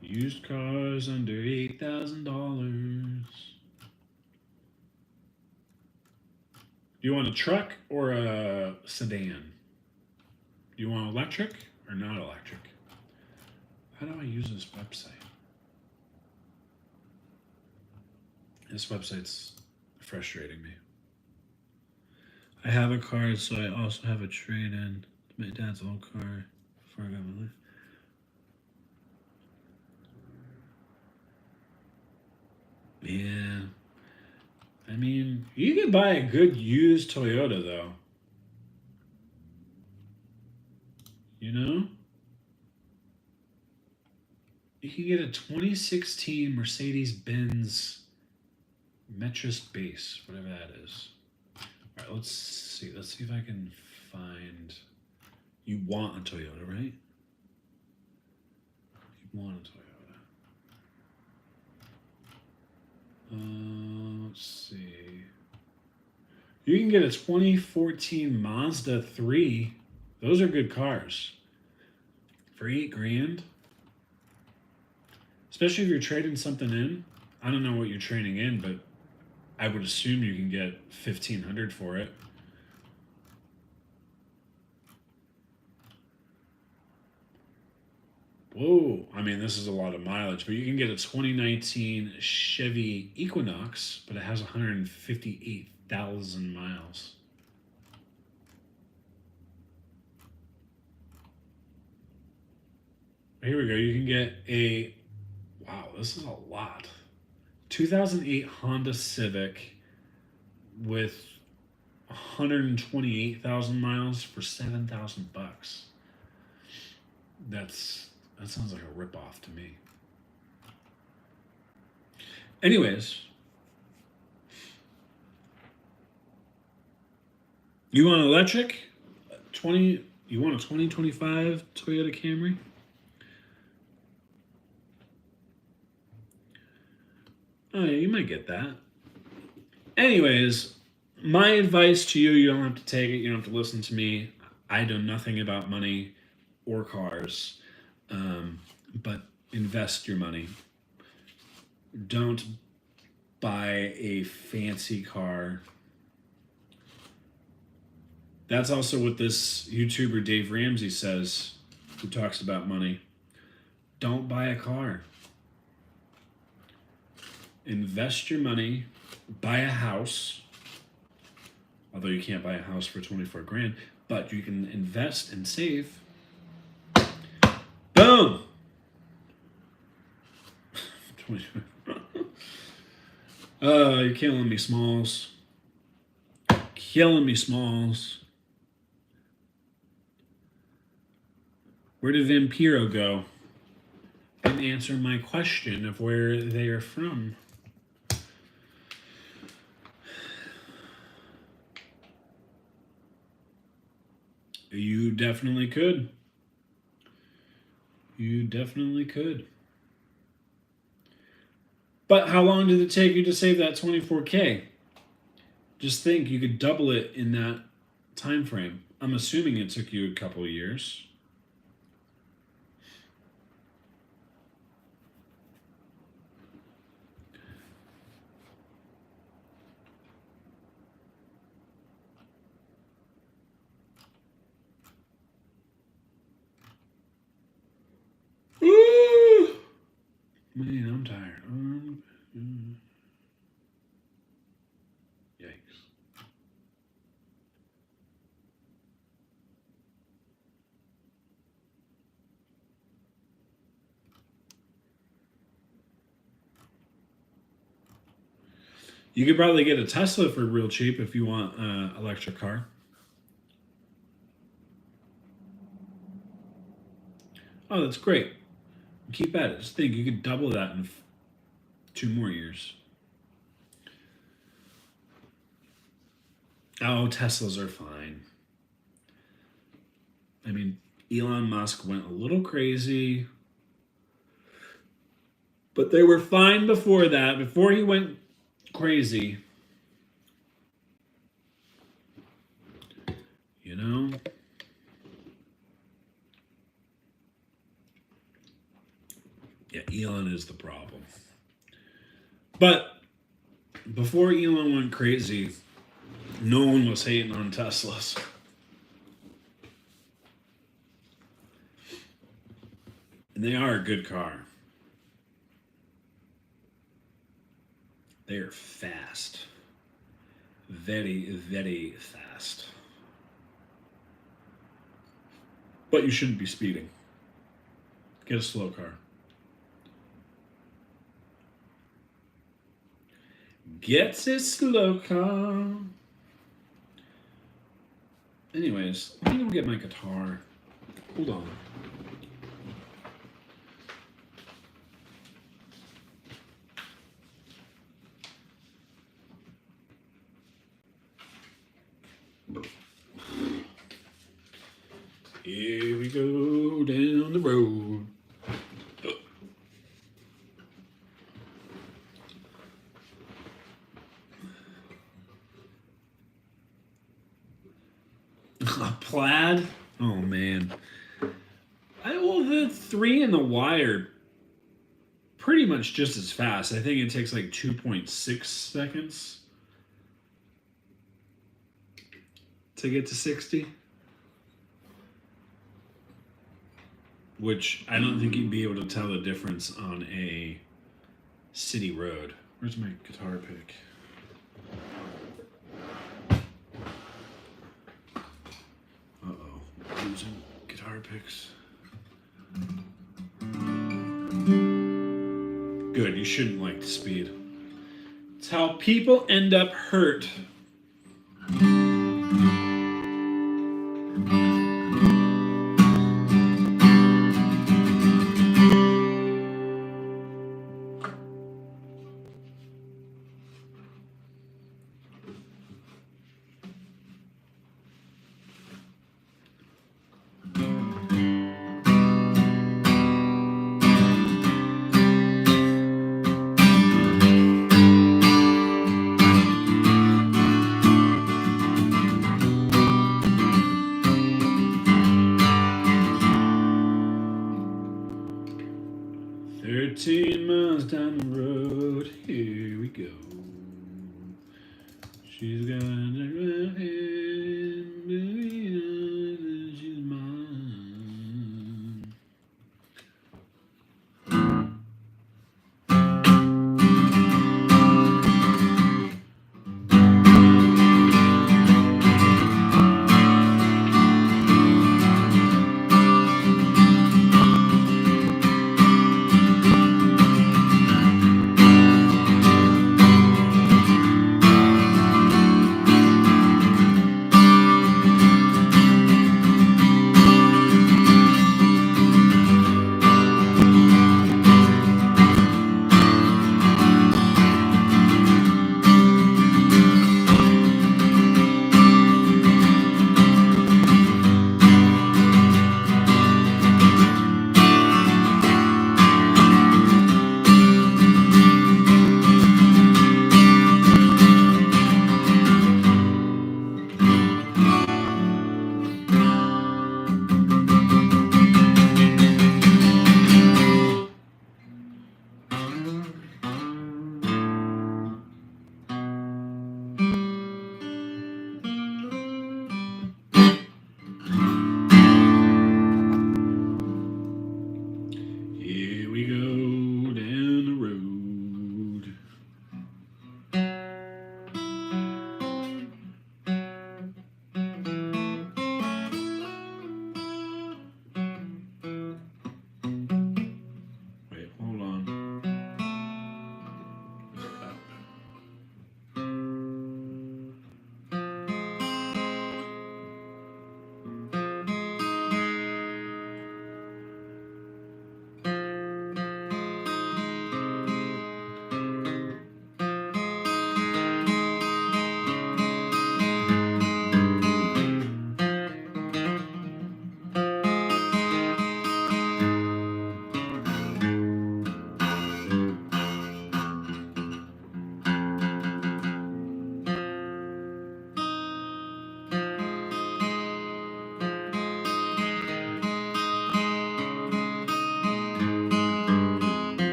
Used cars under $8,000. Do you want a truck or a sedan? Do you want electric or not electric? How do I use this website? This website's frustrating me. I have a car, so I also have a trade-in. My dad's old car before I got my life. Yeah. I mean, you can buy a good used Toyota, though. You know? You can get a 2016 Mercedes-Benz Metris Base, whatever that is. All right, let's see. Let's see if I can find... You want a Toyota, right? You want a Toyota. Let's see. You can get a 2014 Mazda 3. Those are good cars. For $8,000. Especially if you're trading something in. I don't know what you're trading in, but I would assume you can get $1,500 for it. Whoa, I mean, this is a lot of mileage, but you can get a 2019 Chevy Equinox, but it has 158,000 miles. Here we go. You can get a, wow, this is a lot. 2008 Honda Civic with 128,000 miles for $7,000. That sounds like a ripoff to me. Anyways, you want electric? You want a 2025 Toyota Camry? Oh yeah, you might get that. Anyways, my advice to you, you don't have to take it, you don't have to listen to me. I know nothing about money or cars, but invest your money. Don't buy a fancy car. That's also what this YouTuber Dave Ramsey says, who talks about money. Don't buy a car. Invest your money, buy a house, although you can't buy a house for 24 grand, but you can invest and save. Boom! You're killing me, Smalls. Killing me, Smalls. Where did Vampiro go? Didn't answer my question of where they are from. You definitely could. You definitely could. But how long did it take you to save that 24K? Just think, you could double it in that time frame. I'm assuming it took you a couple of years. Ooh! Man, I'm tired. Yikes. You could probably get a Tesla for real cheap if you want an electric car. Oh, that's great. Keep at it. Just think, you could double that in 2 more years. Oh, Teslas are fine. I mean, Elon Musk went a little crazy, but they were fine before that. Before he went crazy, you know? Yeah, Elon is the problem. But before Elon went crazy, no one was hating on Teslas. And they are a good car. They are fast. Very, very fast. But you shouldn't be speeding. Get a slow car. Get a slow car. Anyways, let me go get my guitar. Hold on. Here we go down the road. A plaid? Oh man. Well, the 3 and the Y are pretty much just as fast. I think it takes like 2.6 seconds to get to 60. which I don't think you'd be able to tell the difference on a city road. Where's my guitar pick? Uh-oh, losing guitar picks. Good, you shouldn't like the speed. It's how people end up hurt. 13 miles down the road, here we go. She's got a right hand, she's mine. Here we go down the road. Wait, hold on.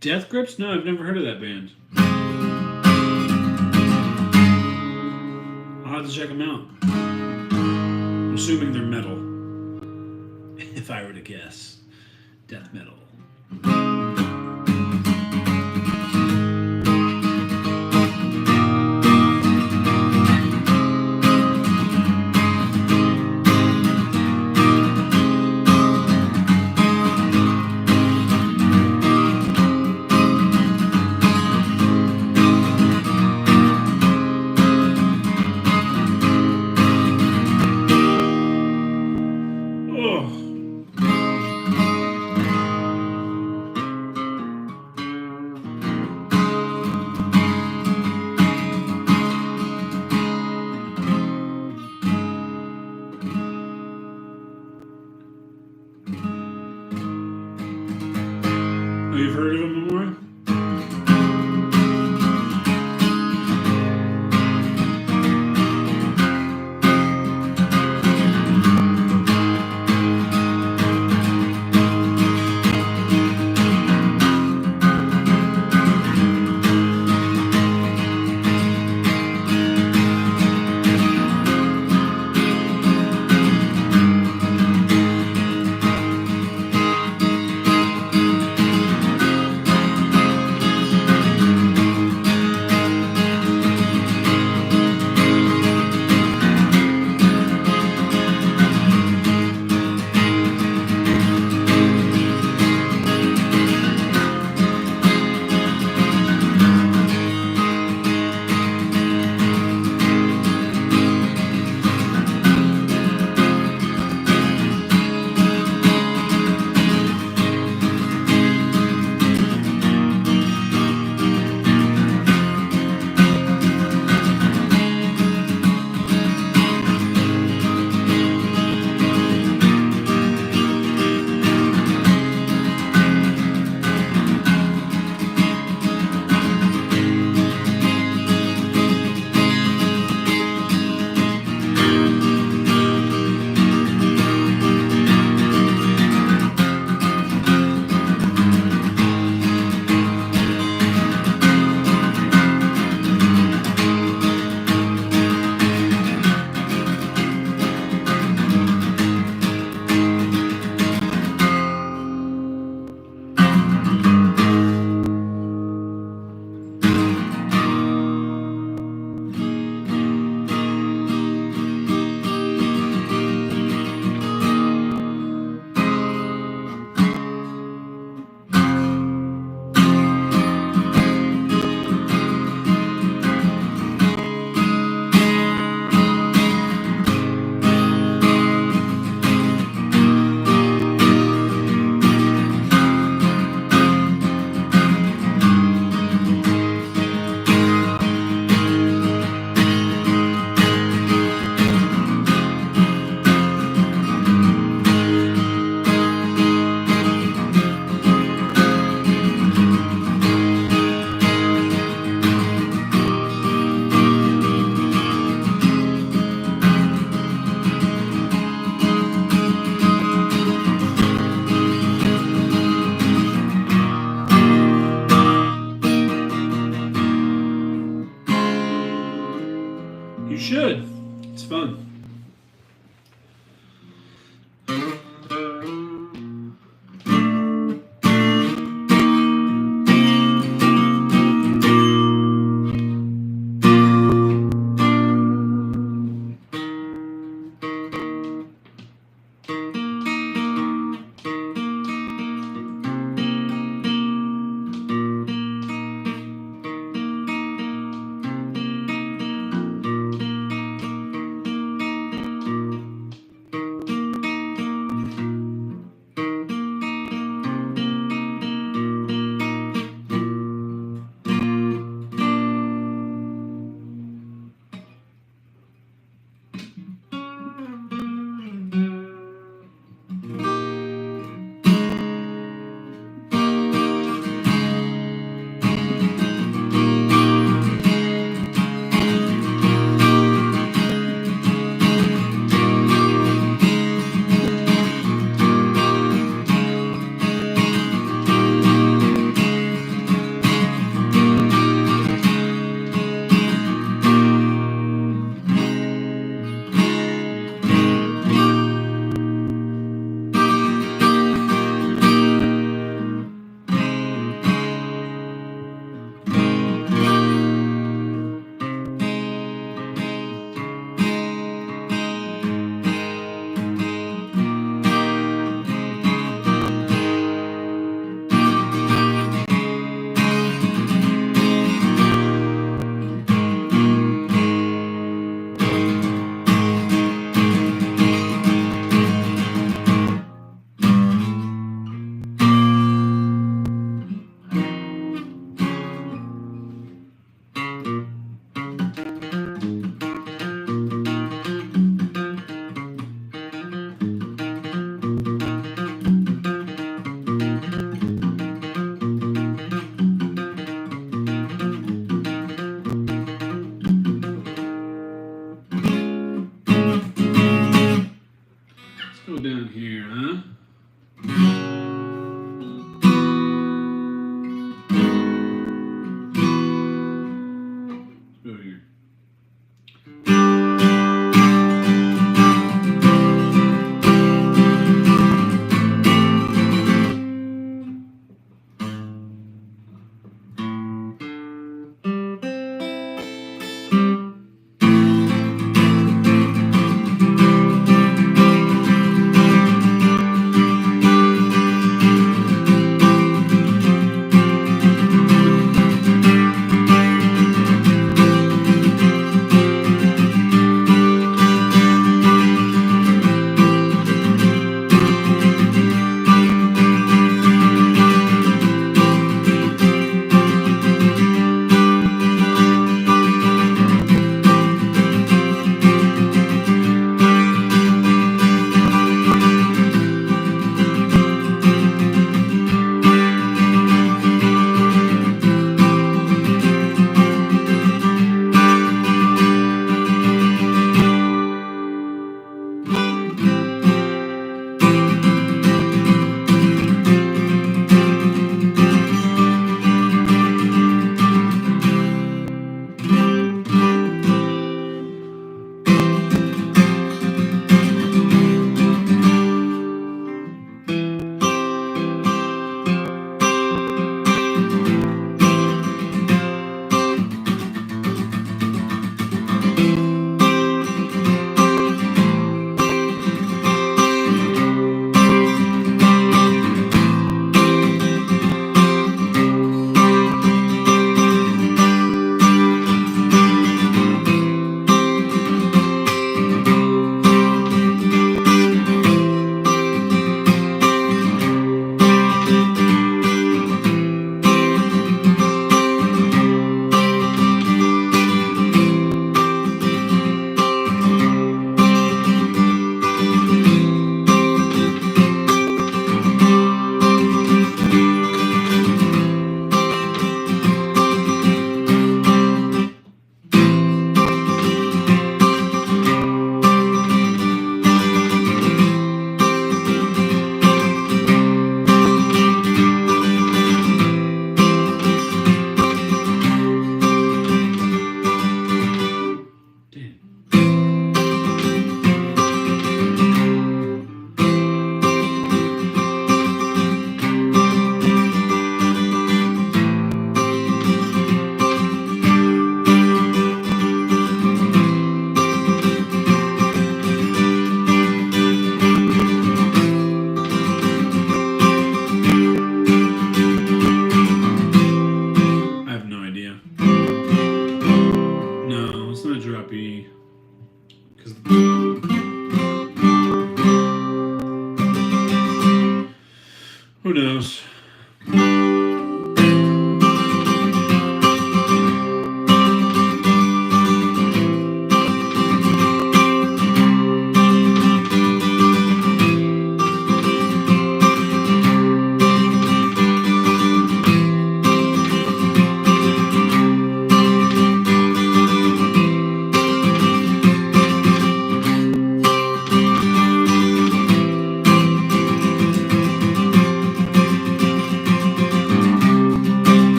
Death Grips? No, I've never heard of that band. I'll have to check them out. I'm assuming they're metal. If I were to guess. Death metal. You've heard of them before? should. It's fun.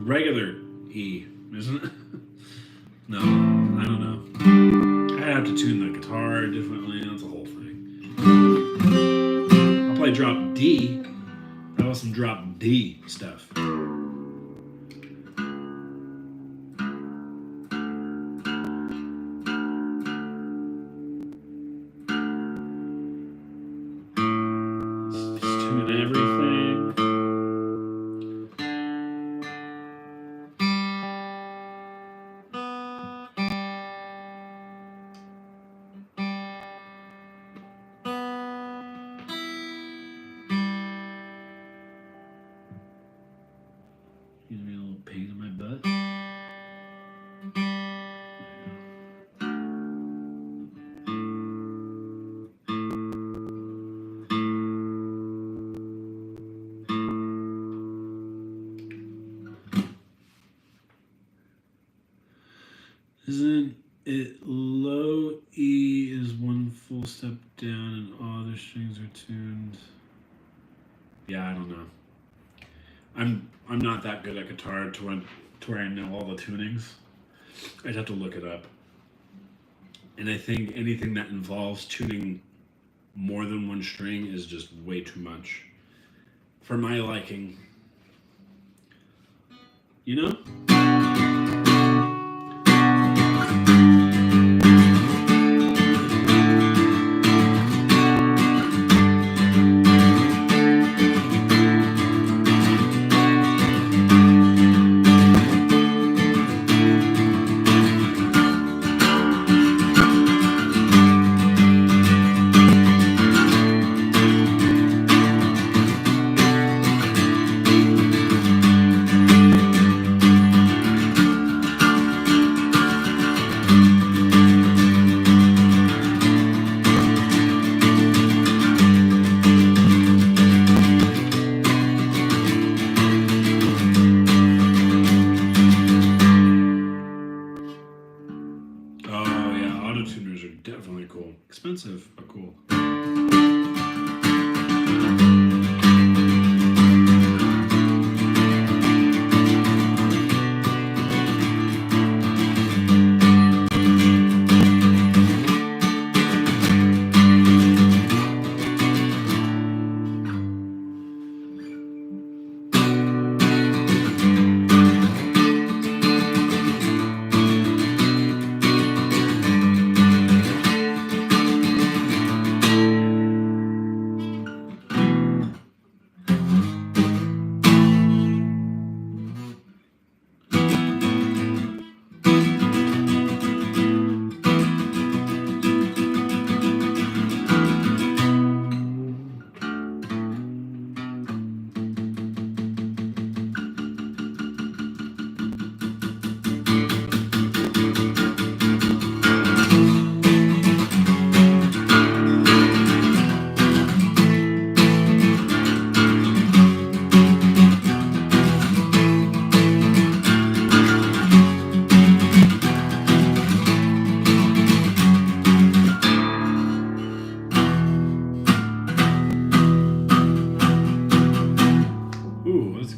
regular E, isn't it? No, I don't know. I have to tune the guitar differently. That's a whole thing. I'll play drop D. That was some drop D stuff. Just tune everything. Gives me a little pain in my butt. Isn't it low E is one full step down and all other strings are tuned? Yeah, I don't know. I'm not that good at guitar to where I know all the tunings. I'd have to look it up. And I think anything that involves tuning more than one string is just way too much for my liking. You know? Expensive, but cool.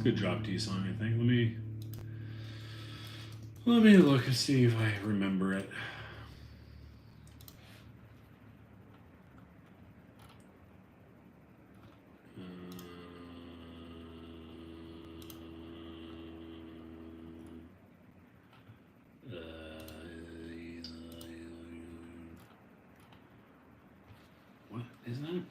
Good drop D song, I think. Let me look and see if I remember it. What is that?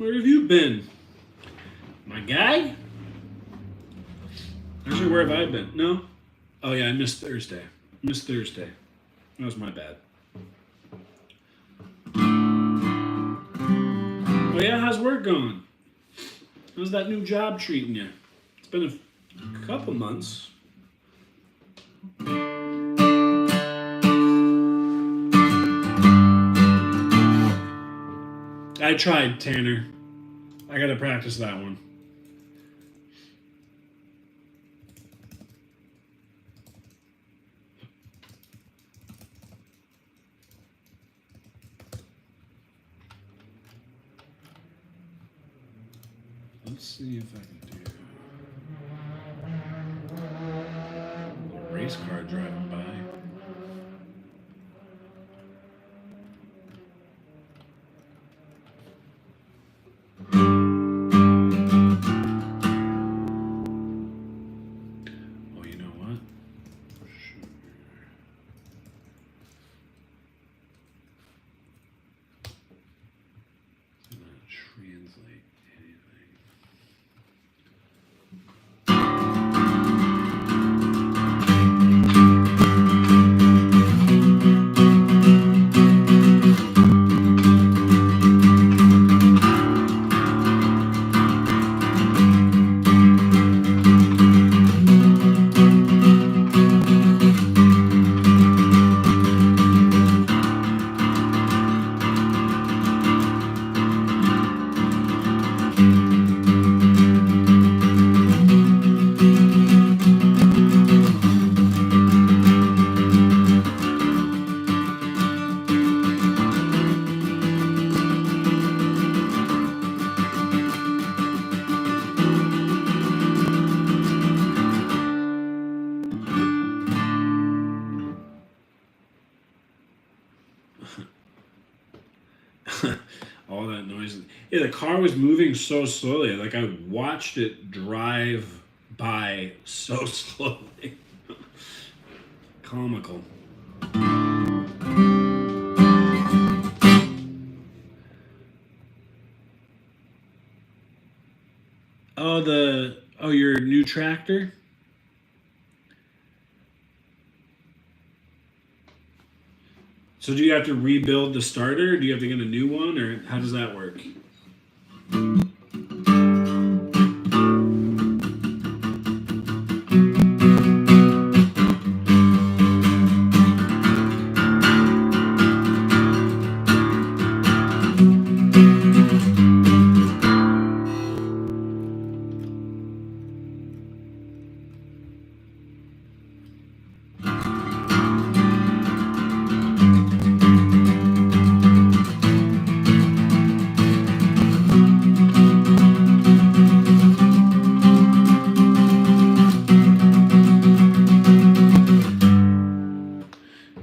Where have you been? My guy? Actually, where have I been? No? Oh, yeah, I missed Thursday. Missed Thursday. That was my bad. Oh, yeah, how's work going? How's that new job treating you? It's been a couple months. I tried, Tanner. I gotta practice that one. Let's see if I can do a race car driving by. Oh, you know what? Sure. It's not translate anything. All that noise. Yeah, the car was moving so slowly. Like I watched it drive by so slowly. Comical. Oh, your new tractor? So do you have to rebuild the starter? Or do you have to get a new one, or how does that work?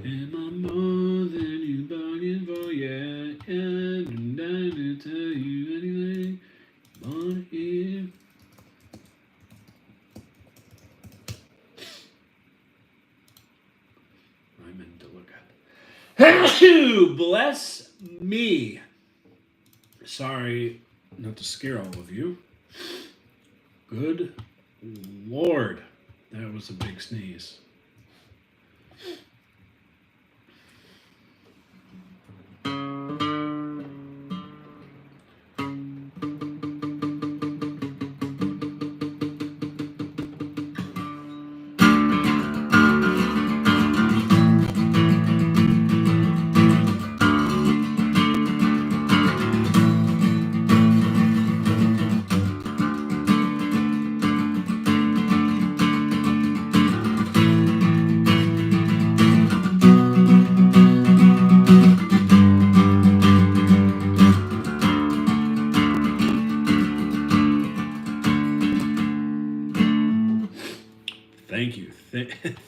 Am I more than you bargained for? Yeah, and I'm dying to tell you anything. On here. I meant to look up. Bless me. Sorry not to scare all of you. Good Lord. That was a big sneeze. Thank you.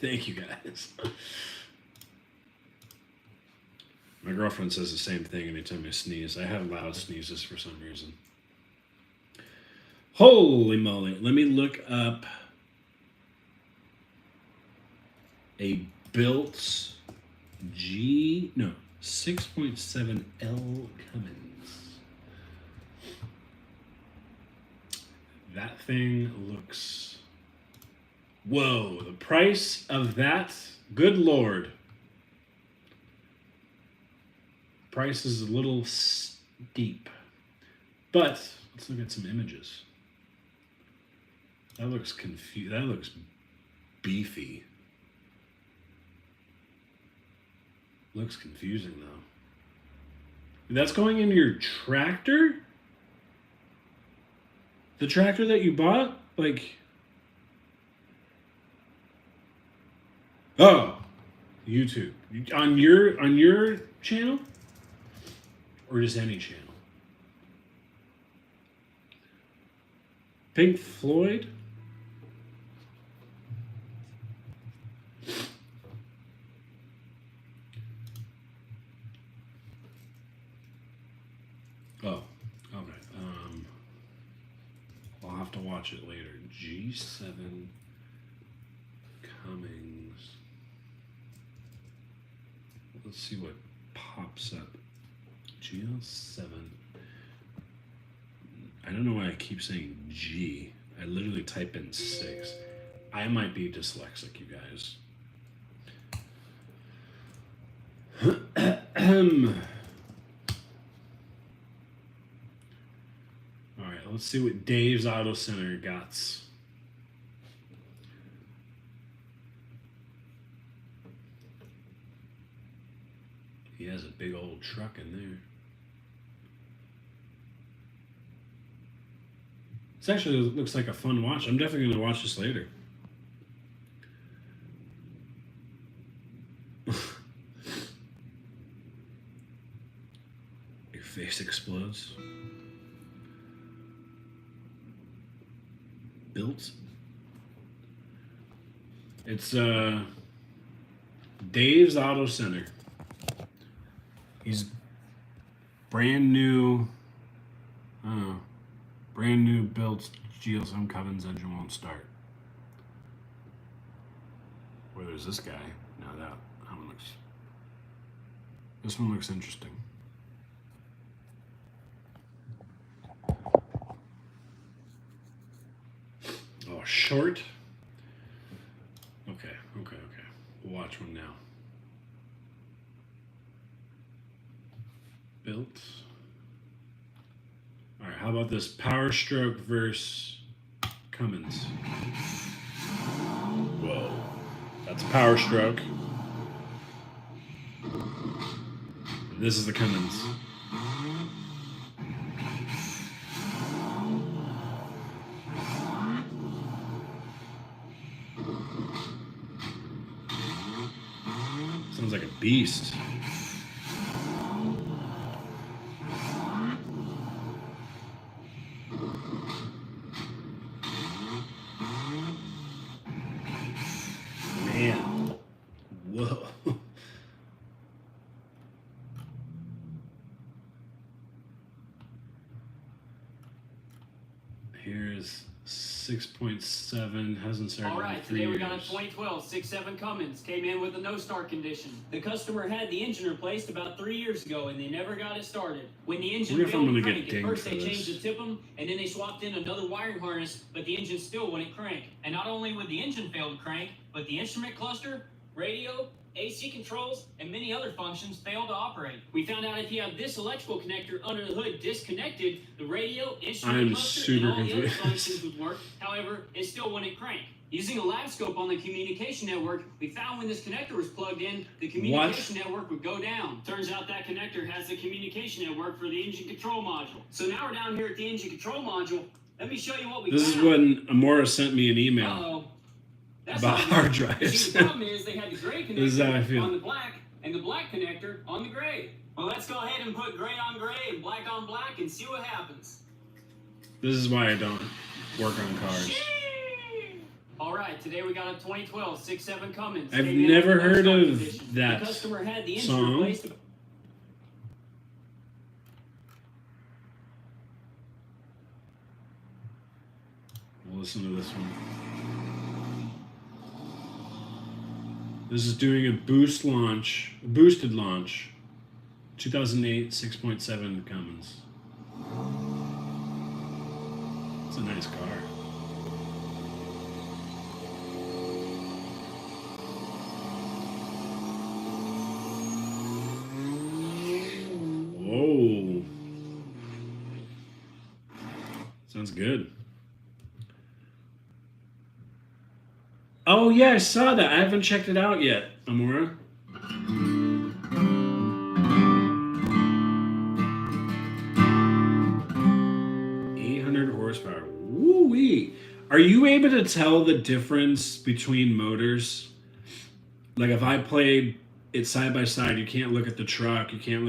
Thank you, guys. My girlfriend says the same thing anytime I sneeze. I have loud sneezes for some reason. Holy moly. Let me look up a built 6.7L Cummins. that thing looks... Whoa, the price of that, good Lord. Price is a little steep. But let's look at some images. That looks that looks beefy. Looks confusing though. That's going in your tractor? The tractor that you bought? Like... Oh, YouTube. On your channel? Or just any channel? Pink Floyd? Oh, okay. I'll have to watch it later. G7 Cummings. Let's see what pops up. GL7. I don't know why I keep saying G. I literally type in 6. I might be dyslexic, you guys. Alright, let's see what Dave's Auto Center got. He has a big old truck in there. This actually looks like a fun watch. I'm definitely going to watch this later. Your face explodes. Built. It's Dave's Auto Center. He's brand new, brand new built GL7 Cummins engine won't start. Where there's this guy. Now that one looks, this one looks interesting. Oh, short. Okay. We'll watch one now. Built. All right, how about this Power Stroke versus Cummins? Whoa, that's Power Stroke. This is the Cummins. Sounds like a beast. Man. Whoa. Here's 6.7, hasn't started. All right, in 3 today we years. got a 2012 6.7 Cummins. Came in with a no-start condition. The customer had the engine replaced about 3 years ago, and they never got it started. When the engine Wonder if I'm failed to gonna crank, get at dinged first for they this. changed the tip-em, and then they swapped in another wiring harness, but the engine still wouldn't crank. And not only would the engine fail to crank, but the instrument cluster, radio, AC controls, and many other functions failed to operate. We found out if you have this electrical connector under the hood disconnected, the radio, instrument I'm cluster, super and all the other confused. functions would work. However, it still wouldn't crank. Using a lab scope on the communication network, we found when this connector was plugged in, the communication network would go down. Turns out that connector has the communication network for the engine control module. So now we're down here at the engine control module. Let me show you what we This is found. when Amora sent me an email Uh-oh. That's about not hard good. drives. See, the problem is they had the gray This is how I connector feel. on the black and the black connector on the gray. Well, let's go ahead and put gray on gray and black on black and see what happens. This is why I don't work on cars. All right, today we got a 2012 6.7 Cummins. I've Came in never with a heard no-start of condition. that The customer had the engine song. replaced. We'll listen to this one. This is doing a boosted launch. 2008 6.7 Cummins. It's a nice car. Whoa. Sounds good. Oh yeah, I saw that. I haven't checked it out yet, Amora. Horsepower. Woo-wee. Are you able to tell the difference between motors? Like if I played it side by side, you can't look at the truck, you can't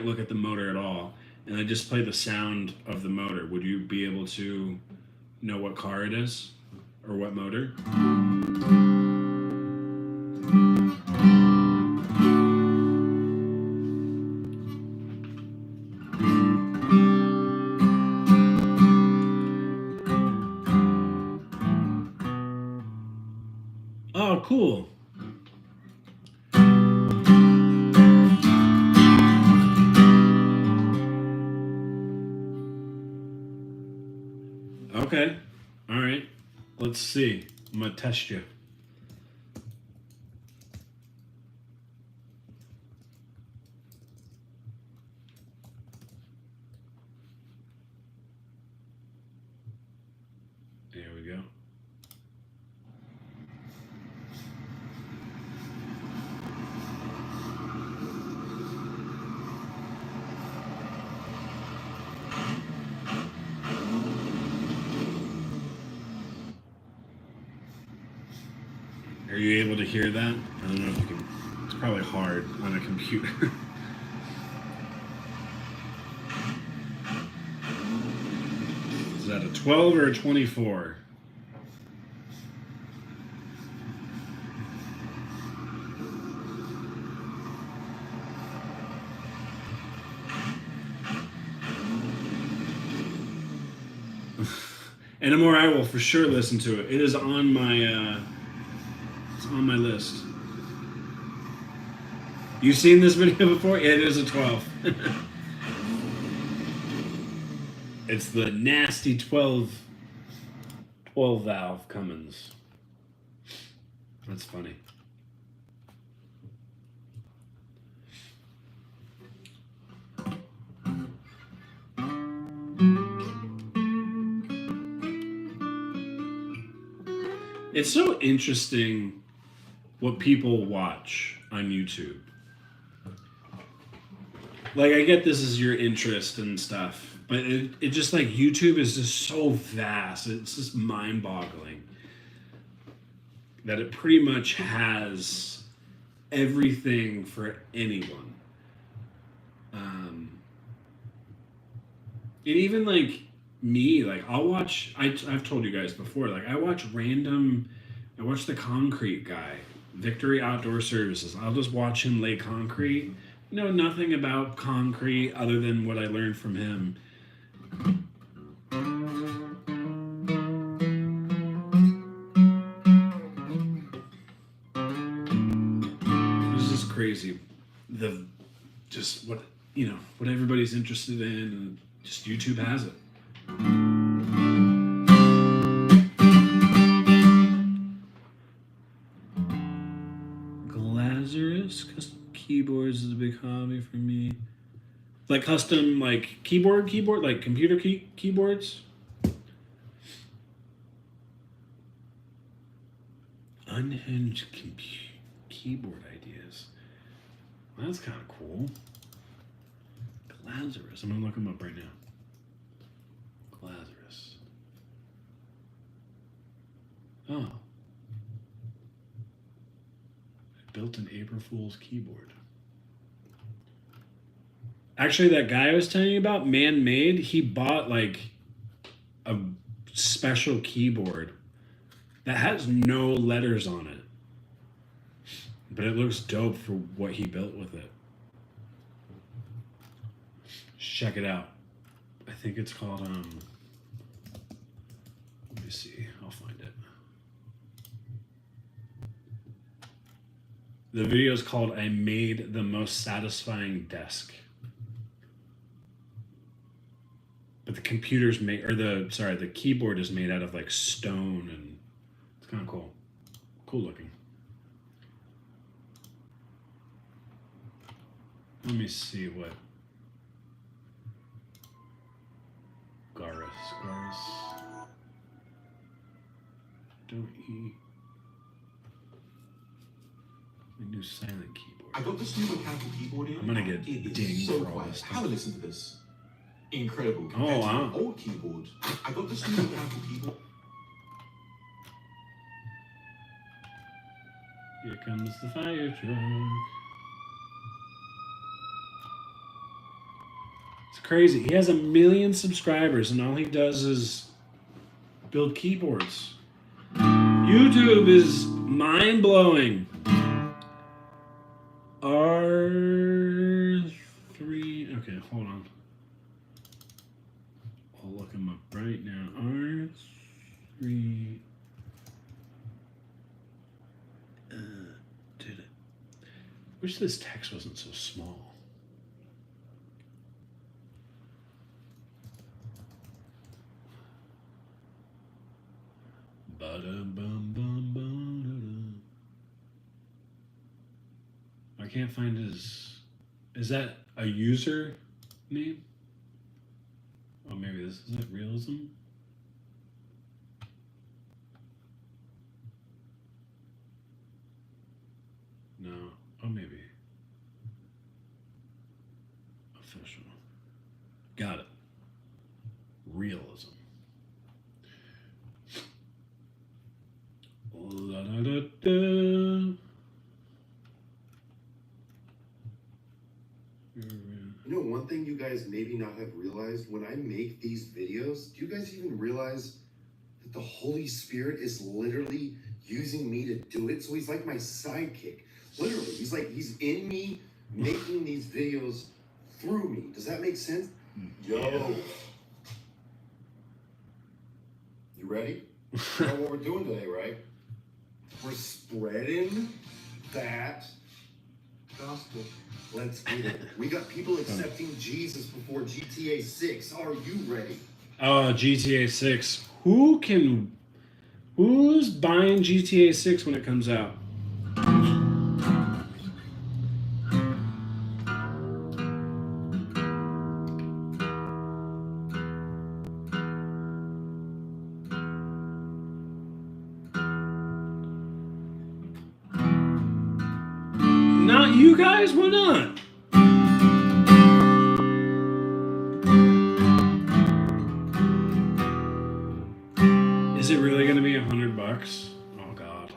look at the motor at all, and I just play the sound of the motor. Would you be able to know what car it is or what motor? Oh, cool. Okay. All right. Let's see. I'm going to test you. There we go. Are you able to hear that? I don't know if you can. It's probably hard on a computer. Is that a 12 or a 24? And more, I will for sure listen to it. It is on my it's on my list. You've seen this video before? Yeah, it is a 12. It's the nasty 12 valve Cummins. That's funny. It's so interesting what people watch on YouTube. Like, I get this is your interest and stuff, but it just like YouTube is just so vast. It's just mind-boggling that it pretty much has everything for anyone. And even like me, like I'll watch, I've told you guys before, like I watch the concrete guy, Victory Outdoor Services. I'll just watch him lay concrete. Know nothing about concrete other than what I learned from him. This is crazy. What everybody's interested in, and just YouTube has it. Glazarus custom keyboards is a big hobby for me. Like custom, like keyboard, like computer keyboards. Unhinged keyboard ideas. Well, that's kind of cool. Glazarus. I'm gonna look him up right now. Glazarus. Oh. Built an April Fool's keyboard. Actually, that guy I was telling you about, Man-Made, he bought like a special keyboard that has no letters on it. But it looks dope for what he built with it. Check it out. I think it's called, let me see, I'll find it. The video is called I Made the Most Satisfying Desk. But computer's made, or the keyboard is made out of like stone, and it's kind of cool. Cool looking. Let me see what Garrus. Don't eat. My new silent keyboard. I got this new mechanical keyboard in. I'm gonna get it dinged is so for all quiet. this stuff. Have a listen to this. Incredible. Oh, Compared to wow. an old keyboard. I got this new mechanical keyboard. Here comes the fire truck. It's crazy. He has 1 million subscribers, and all he does is build keyboards. YouTube is mind-blowing. R3... Okay, hold on. I'll look him up right now. R3... Dude, I wish this text wasn't so small. I can't find his... Is that a user name? Oh, maybe this is it. Realism? No. Oh, maybe. Official. Got it. Realism. La, da, da, da. You know, one thing you guys maybe not have realized, when I make these videos, do you guys even realize that the Holy Spirit is literally using me to do it? So he's like my sidekick. Literally, he's in me making these videos through me. Does that make sense? Yo. You ready? You know what we're doing today, right? We're spreading that gospel. Let's get it. We got people accepting Jesus before GTA 6. Are you ready? Oh, GTA 6. Who's buying GTA 6 when it comes out? Not you guys? Why not? Is it really going to be $100? Oh God.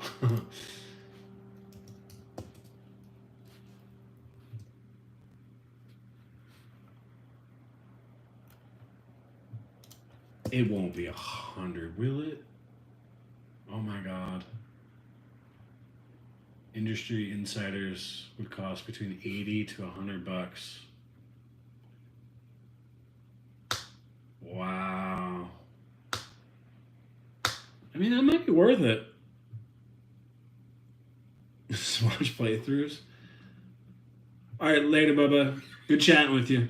It won't be 100, will it? Oh my God. Industry insiders would cost between 80 to $100. Wow. I mean, that might be worth it. Just watch playthroughs. All right, later, Bubba. Good chatting with you.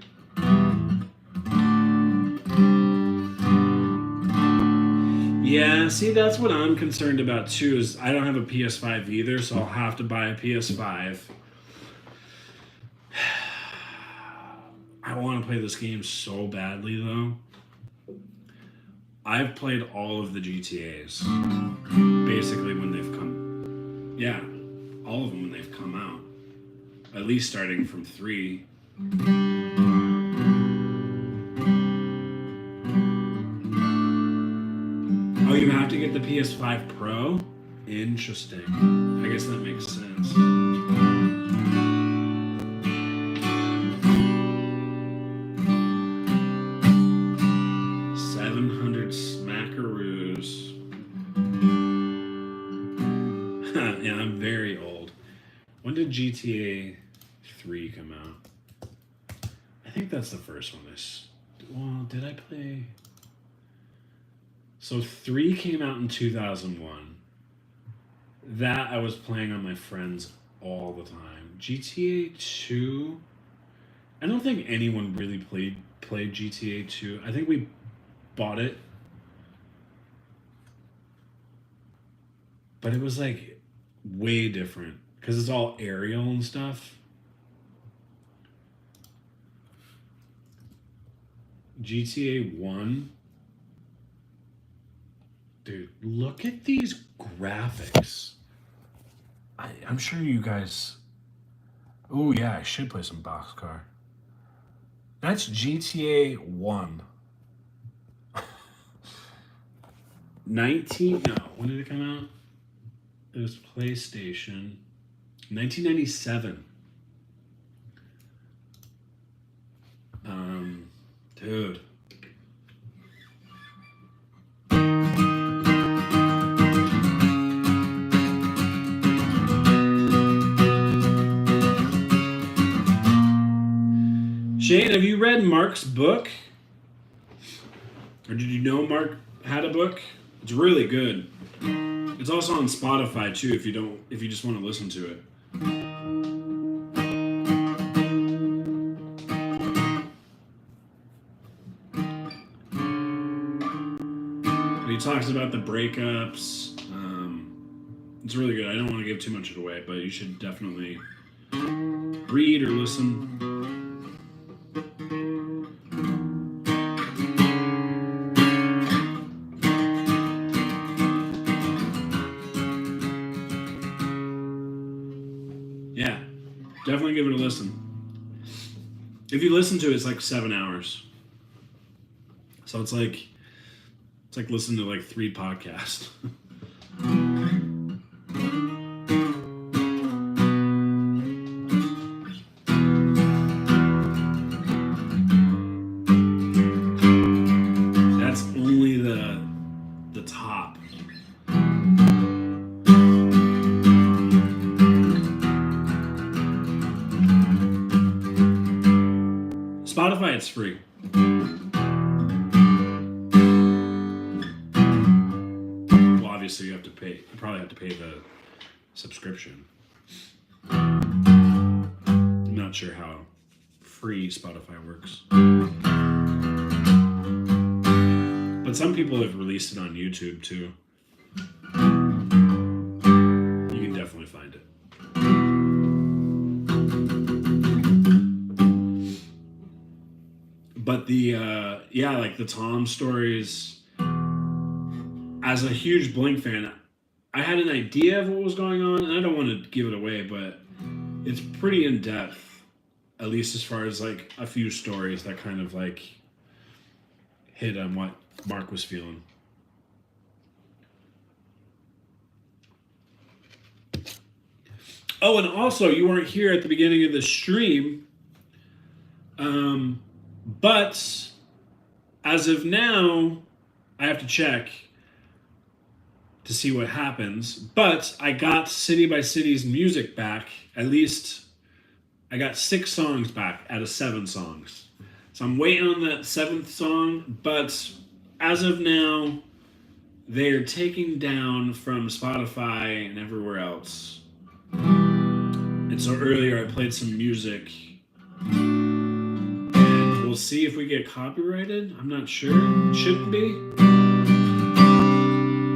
Yeah, see, that's what I'm concerned about too, is I don't have a PS5 either, so I'll have to buy a PS5. I want to play this game so badly, though. I've played all of the GTAs, basically, when they've come. Yeah, all of them when they've come out. At least starting from 3. Oh, you have to get the PS5 Pro? Interesting. I guess that makes sense. $700 smackaroos. Yeah, I'm very old. When did GTA 3 come out? I think that's the first one. Well, did I play... So 3 came out in 2001. That I was playing on my friends all the time. GTA 2, I don't think anyone really played GTA 2. I think we bought it. But it was like way different because it's all aerial and stuff. GTA 1. Dude, look at these graphics. I'm sure you guys... Oh, yeah, I should play some Boxcar. That's GTA 1. 19... No, when did it come out? It was PlayStation. 1997. Dude. Shane, have you read Mark's book? Or did you know Mark had a book? It's really good. It's also on Spotify too if you just want to listen to it. But he talks about the breakups. It's really good. I don't want to give too much away, but you should definitely read or listen. Yeah, definitely give it a listen. If you listen to it, it's like 7 hours. So it's like listening to like 3 podcasts. That's only the top. Spotify, it's free. Well, obviously you have to pay. You probably have to pay the subscription. I'm not sure how free Spotify works. But some people have released it on YouTube too. You can definitely find it. But like the Tom stories, as a huge Blink fan, I had an idea of what was going on, and I don't want to give it away, but it's pretty in depth, at least as far as like a few stories that kind of like hit on what Mark was feeling. Oh, and also you weren't here at the beginning of the stream, but as of now, I have to check to see what happens. But I got City by City's music back. At least I got 6 songs back out of 7 songs. So I'm waiting on that 7th song. But as of now, they are taking down from Spotify and everywhere else. And so earlier I played some music. We'll see if we get copyrighted. I'm not sure. It shouldn't be.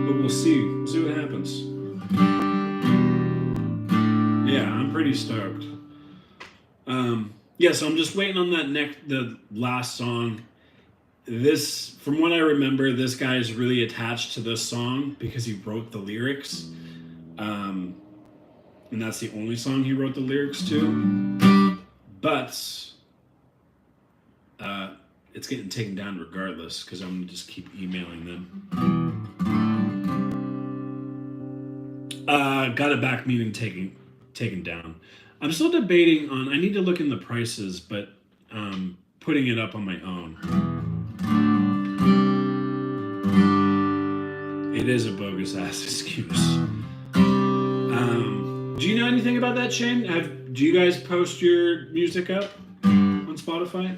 But we'll see. We'll see what happens. Yeah, I'm pretty stoked. So I'm just waiting on the last song. This, from what I remember, this guy is really attached to this song because he wrote the lyrics. And that's the only song he wrote the lyrics to. But it's getting taken down regardless because I'm gonna just keep emailing them. Got it back, meaning taken down. I'm still debating on. I need to look in the prices, but putting it up on my own. It is a bogus ass excuse. Do you know anything about that, Shane? Do you guys post your music up on Spotify?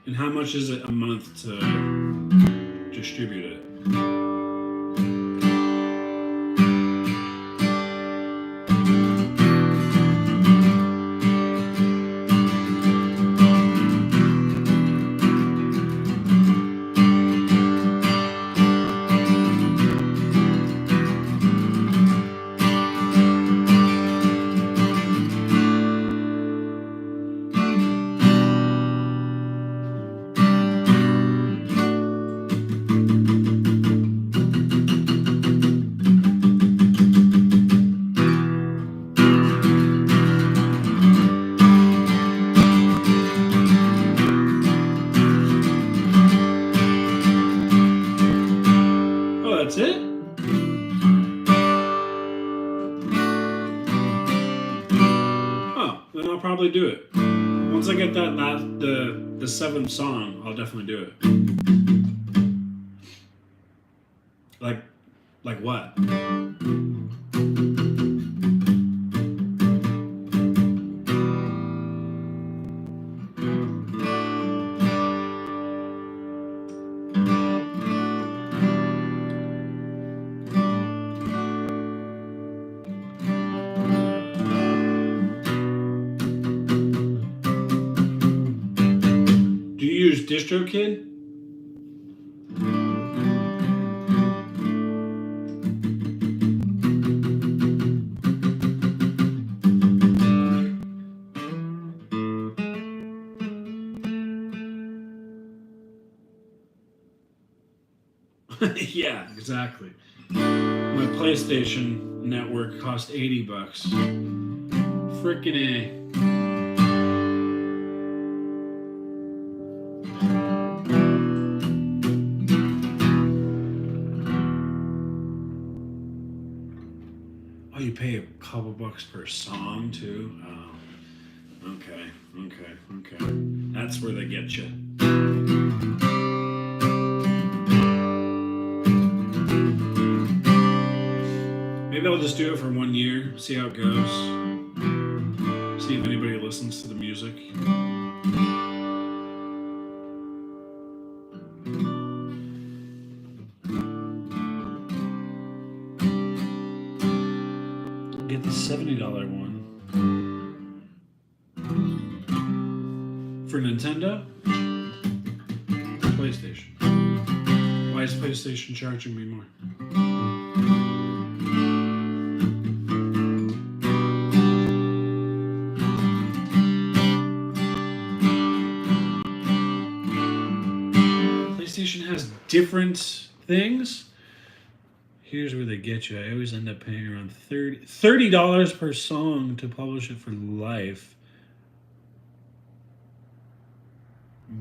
And how much is it a month to distribute it. That's it? Oh, then I'll probably do it. Once I get that the seventh song, I'll definitely do it. Like what? Do you use DistroKid? Yeah, exactly. My PlayStation network cost $80. Frickin' A. Oh, you pay a couple bucks per song too? Oh, okay. That's where they get you. Maybe I'll just do it for 1 year, see how it goes. See if anybody listens to the music. Get the $70 one. For Nintendo? PlayStation. Why is PlayStation charging me more? PlayStation has different things. Here's where they get you. I always end up paying around $30 per song to publish it for life.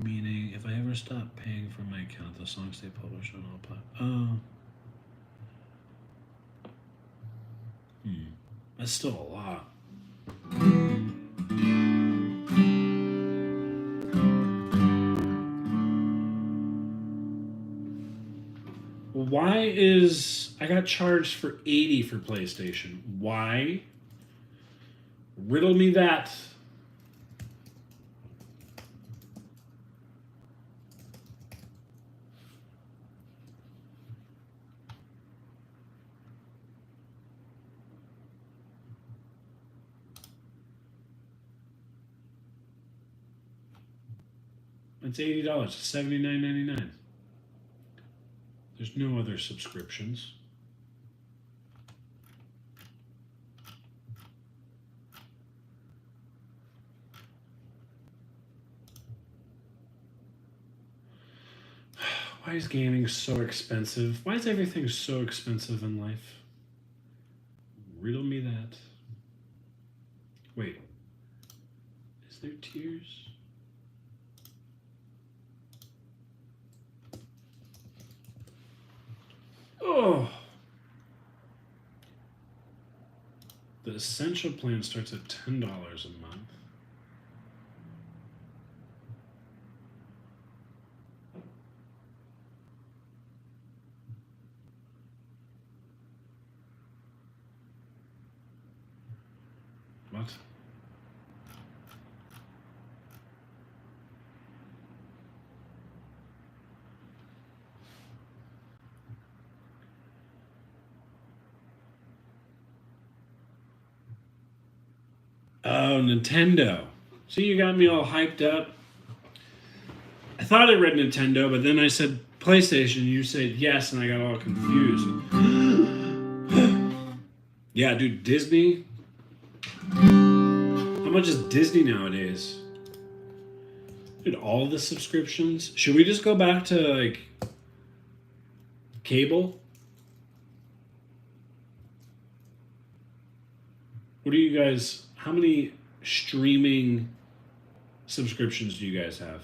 Meaning, if I ever stop paying for my account, the songs stay published on all platforms. That's still a lot. Why is I got charged for $80 for PlayStation? Why? Riddle me that. It's $80, $79.99. There's no other subscriptions. Why is gaming so expensive? Why is everything so expensive in life? Riddle me that. Wait. Is there tiers? Oh. The essential plan starts at $10 a month. What? Oh, Nintendo. See, you got me all hyped up. I thought I read Nintendo, but then I said PlayStation. You said yes, and I got all confused. Yeah, dude, Disney. How much is Disney nowadays? Dude, all the subscriptions. Should we just go back to, like, cable? What do you guys, how many streaming subscriptions do you guys have?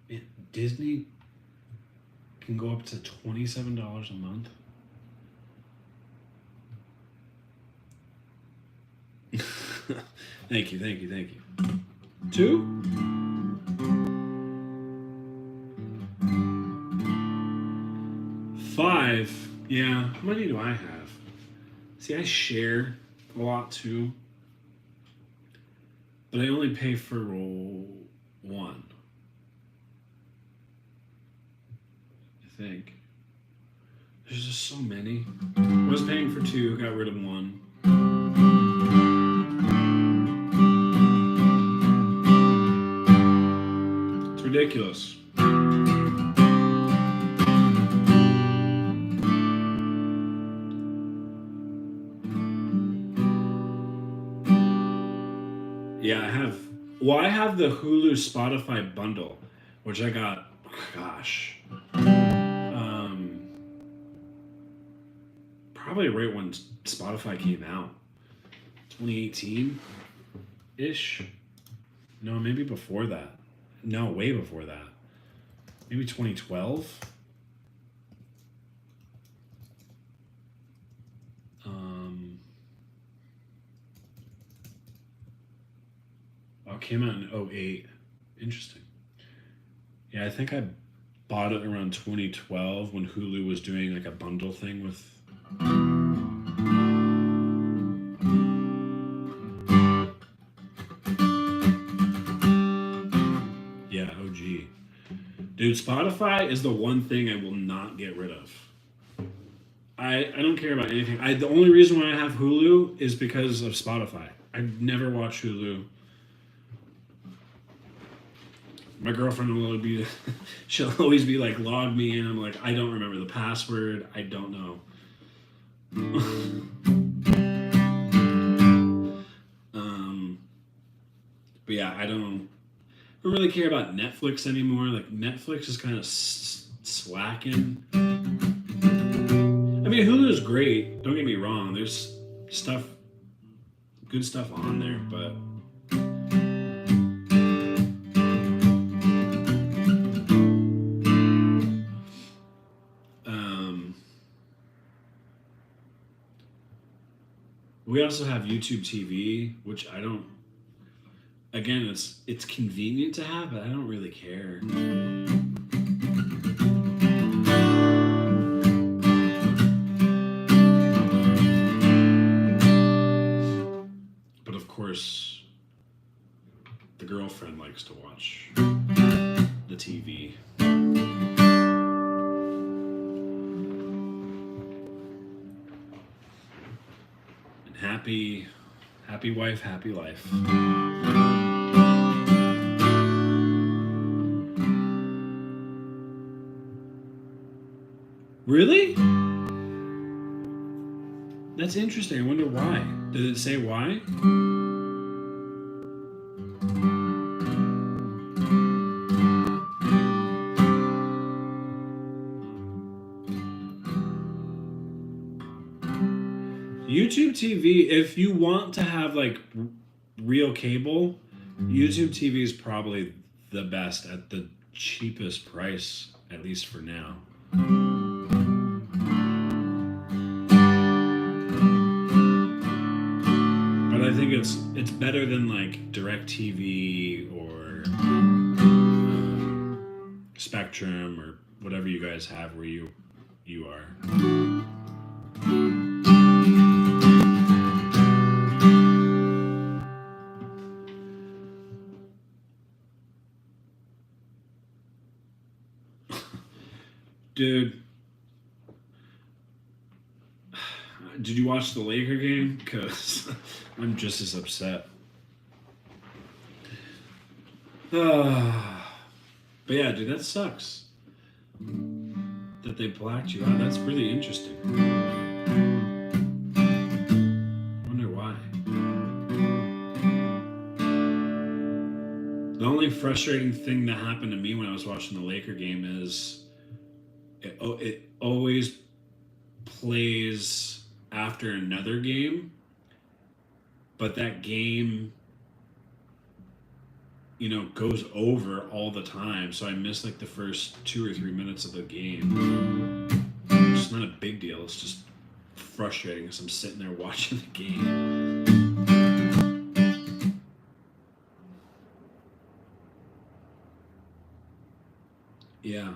Man, Disney can go up to $27 a month. Thank you, thank you, thank you. 2? $5. Yeah, how many do I have? See, I share a lot too, but I only pay for 1. I think. There's just so many. I was paying for 2, got rid of 1. It's ridiculous. Yeah, I have the Hulu Spotify bundle, which I got, gosh, probably right when Spotify came out, 2018-ish. No, maybe before that. No, way before that. Maybe 2012. It came out in 2008. Interesting. Yeah, I think I bought it around 2012 when Hulu was doing like a bundle thing with. Yeah, OG. Dude, Spotify is the one thing I will not get rid of. I don't care about anything. The only reason why I have Hulu is because of Spotify. I never watch Hulu. My girlfriend will always be, she'll always be like, log me in. I'm like, I don't remember the password. I don't know. But yeah, I don't really care about Netflix anymore. Like Netflix is kind of slacking. I mean, Hulu is great. Don't get me wrong. There's good stuff on there, but. We also have YouTube TV, which I don't. Again, it's convenient to have, but I don't really care. But of course, the girlfriend likes to watch the TV. Happy wife, happy life. Really? That's interesting. I wonder why. Did it say why? YouTube TV, if you want to have like real cable, YouTube TV is probably the best at the cheapest price, at least for now. But I think it's better than like DirecTV or Spectrum or whatever you guys have where you are. Dude, did you watch the Laker game? Because I'm just as upset. But yeah, dude, that sucks. That they blacked you out. That's really interesting. Wonder why. The only frustrating thing that happened to me when I was watching the Laker game is it always plays after another game, but that game, you know, goes over all the time. So I missed like the first 2 or 3 minutes of the game. It's not a big deal. It's just frustrating because I'm sitting there watching the game. Yeah.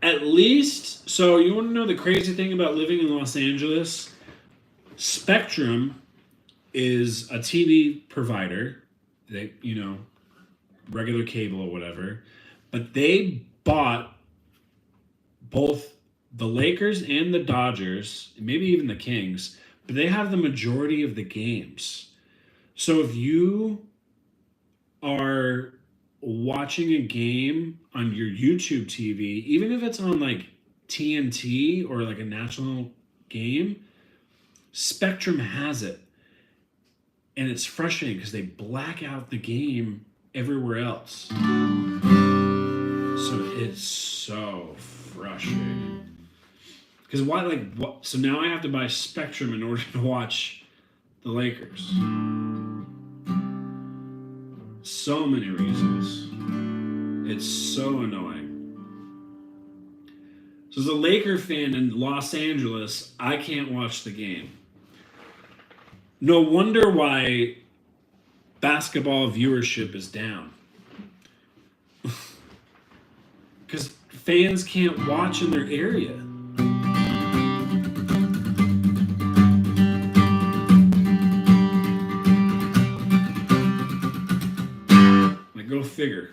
At least, so you want to know the crazy thing about living in Los Angeles? Spectrum is a TV provider. They, you know, regular cable or whatever, but they bought both the Lakers and the Dodgers, maybe even the Kings, but they have the majority of the games. So if you are watching a game on your YouTube TV, even if it's on like TNT or like a national game, Spectrum has it. And it's frustrating because they black out the game everywhere else. So it's so frustrating. Because why, like, what? So now I have to buy Spectrum in order to watch the Lakers. So many reasons. It's so annoying. So as a Laker fan in Los Angeles, I can't watch the game. No wonder why basketball viewership is down. Because fans can't watch in their area. Like, go figure.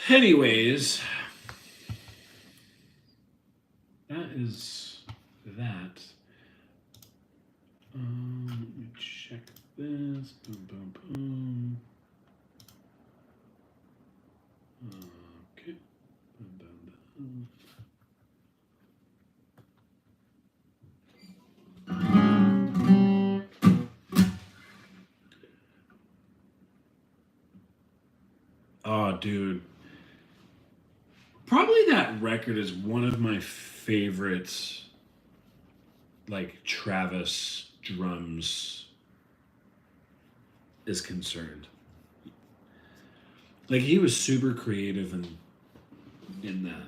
Anyways, that is that. Let me check this. Boom, boom, boom. Okay. Boom, boom, boom. Oh, dude. Probably that record is one of my favorites, like, Travis drums is concerned. Like, he was super creative in that.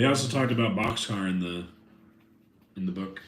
They also talked about Boxcar in the book.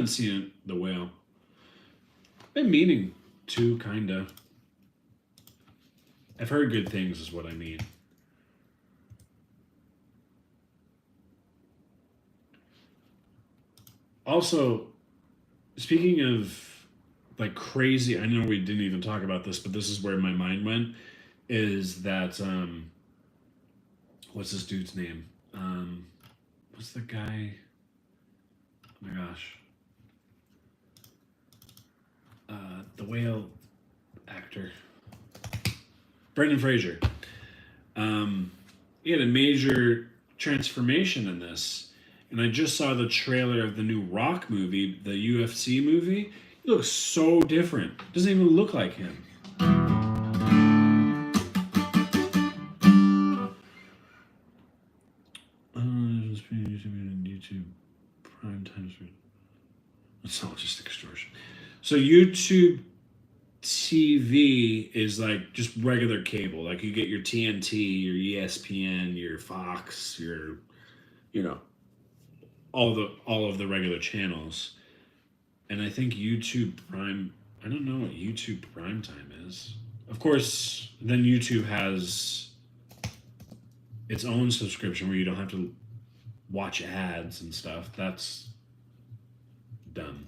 Seen it, The Whale. Been meaning to, kinda. I've heard good things is what I mean. Also, speaking of like crazy, I know we didn't even talk about this, but this is where my mind went, is that what's this dude's name? What's the guy? Oh my gosh. The Whale actor, Brendan Fraser. He had a major transformation in this, and I just saw the trailer of the new Rock movie, the UFC movie. He looks so different. Doesn't even look like him. YouTube Prime Time. It's all just extortion. So YouTube TV is like just regular cable. Like you get your TNT, your ESPN, your Fox, your, you know, all of the regular channels. And I think YouTube Prime, I don't know what YouTube Prime Time is. Of course, then YouTube has its own subscription where you don't have to watch ads and stuff. That's dumb.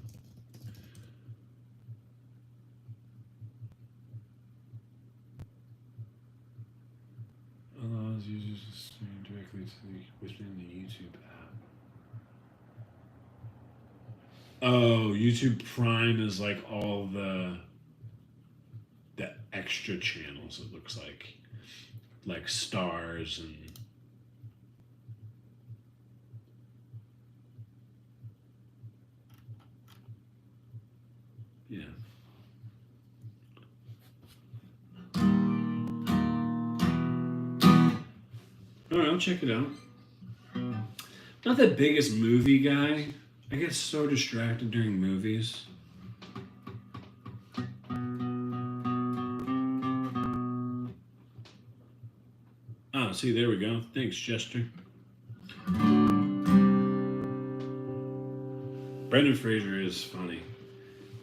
Allows users to stream directly within the YouTube app. Oh, YouTube Prime is like all the extra channels. It looks like stars and yeah. All right, I'll check it out. Not the biggest movie guy. I get so distracted during movies. Oh, see, there we go. Thanks, Jester. Brendan Fraser is funny.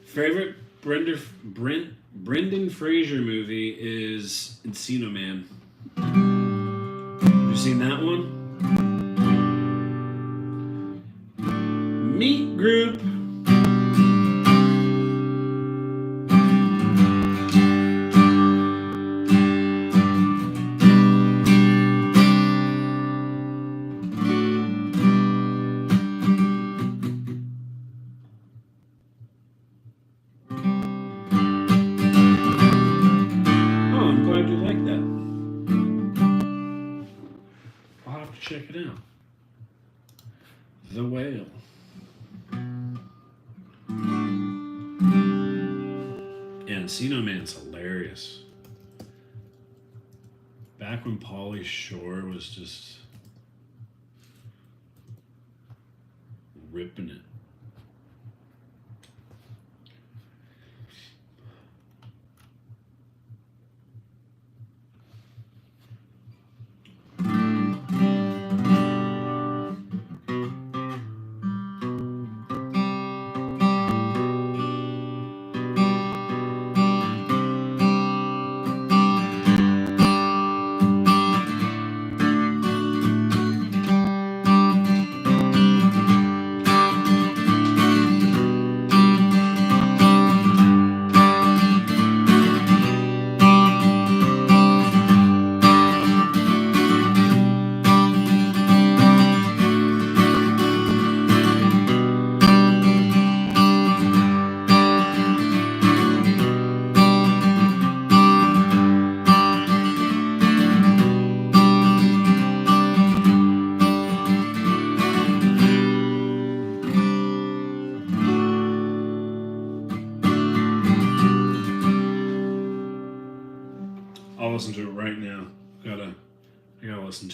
Favorite Brendan Fraser movie is Encino Man. You seen that one? Meat Group. Oh, I'm glad you like that. I'll have to check it out. The Whale. Encino Man's hilarious. Back when Pauly Shore was just ripping it.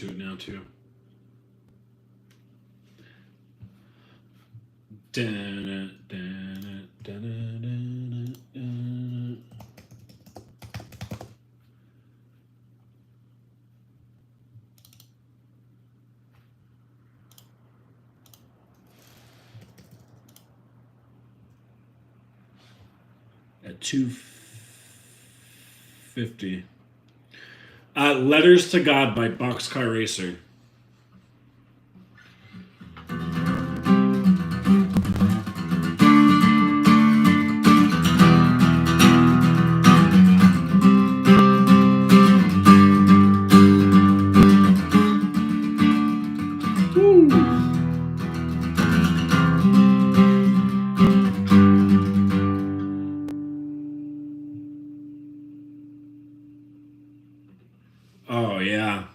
to it now too. At 250. Letters to God by Boxcar Racer. Oh, yeah.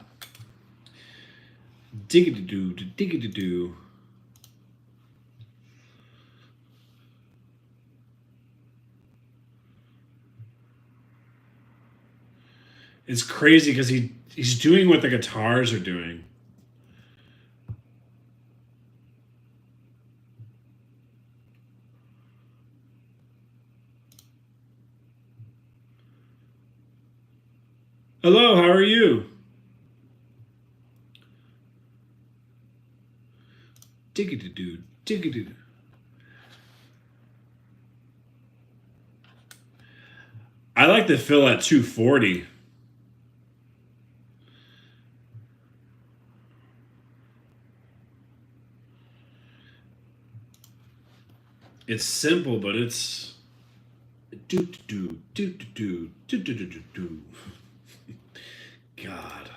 Diggity-doo, diggity-doo. It's crazy because he's doing what the guitars are doing. Hello, how are you? Diggity-doo, diggity-doo. I like the fill at 240. It's simple, but it's do-do-do, do-do-do, do-do-do-do-do. God.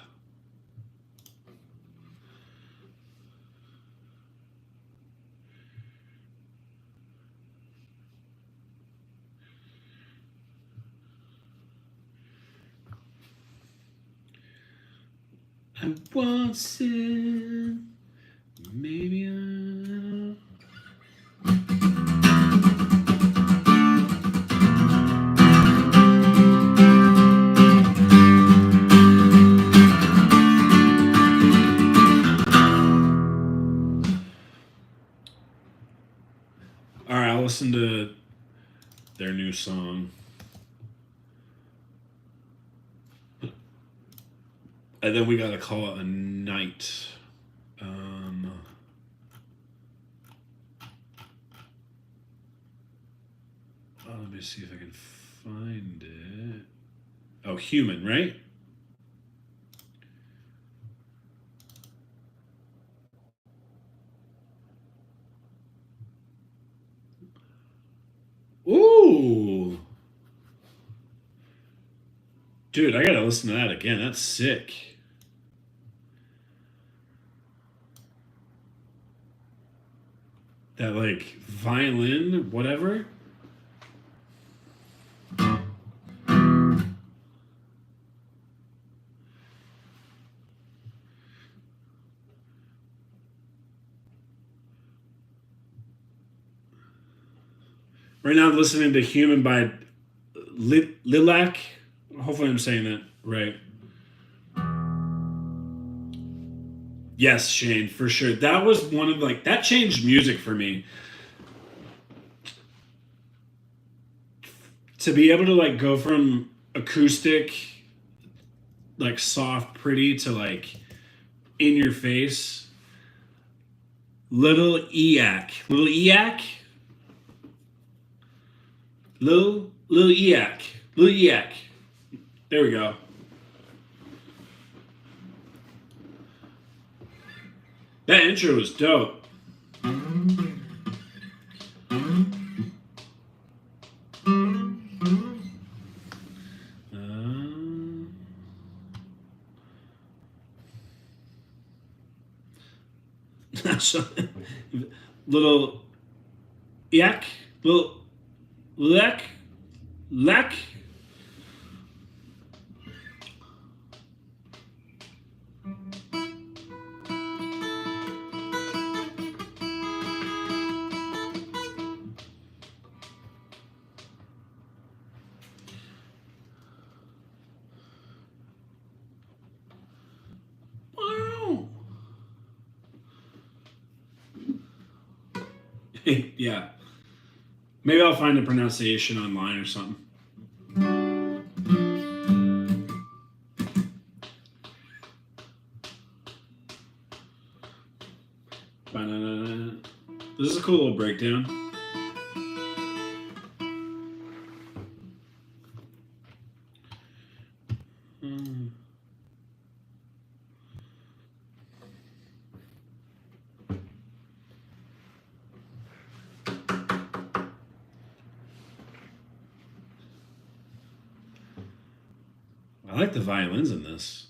I once said, maybe I... All right, I'll listen to their new song. And then we gotta call it a night. Let me see if I can find it. Oh, Human, right? Ooh. Dude, I gotta listen to that again. That's sick. That, like, violin, whatever. Right now I'm listening to Human by Lilac. Hopefully I'm saying that right. Yes, Shane, for sure. That was one of, like, that changed music for me. To be able to, like, go from acoustic, like, soft, pretty to, like, in your face. Little Eac. Little Eac? Lil Eac. Lil Eac. There we go. That intro was dope. Little yak, little lack. Yeah. Maybe I'll find a pronunciation online or something. Ba-na-na-na. This is a cool little breakdown. I like the violins in this.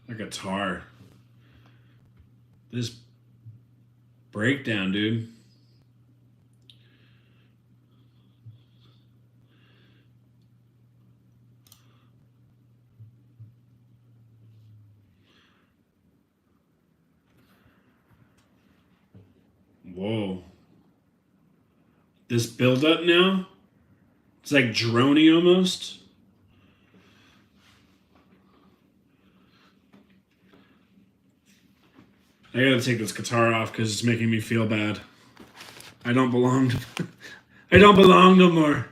The guitar. This breakdown, dude. Whoa. This build up now, it's like droney almost. I gotta take this guitar off because it's making me feel bad. I don't belong. I don't belong no more.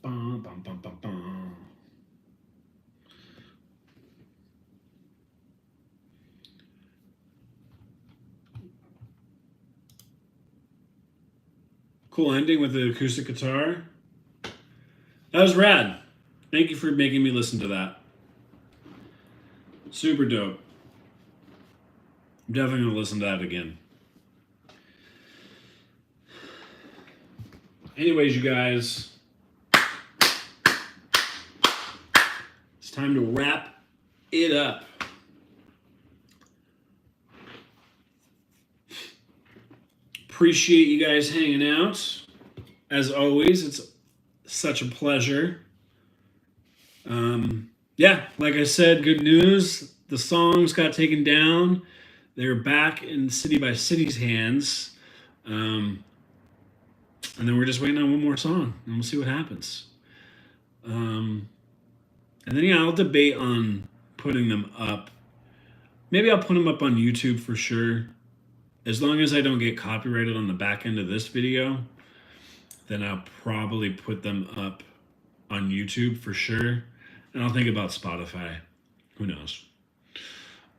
Bum, bum, bum, bum, bum. Cool ending with the acoustic guitar. That was rad. Thank you for making me listen to that. Super dope. I'm definitely going to listen to that again. Anyways, you guys, it's time to wrap it up. Appreciate you guys hanging out. As always, it's such a pleasure. Yeah, like I said, good news. The songs got taken down. They're back in City by City's hands. And then we're just waiting on one more song, and we'll see what happens. And then, yeah, I'll debate on putting them up. Maybe I'll put them up on YouTube for sure. As long as I don't get copyrighted on the back end of this video, then I'll probably put them up on YouTube for sure. And I'll think about Spotify. Who knows?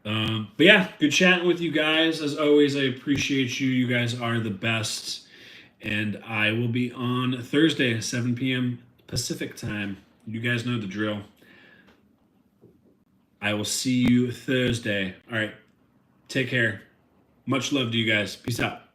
But yeah, good chatting with you guys. As always, I appreciate you. You guys are the best. And I will be on Thursday, 7 p.m. Pacific time. You guys know the drill. I will see you Thursday. All right. Take care. Much love to you guys. Peace out.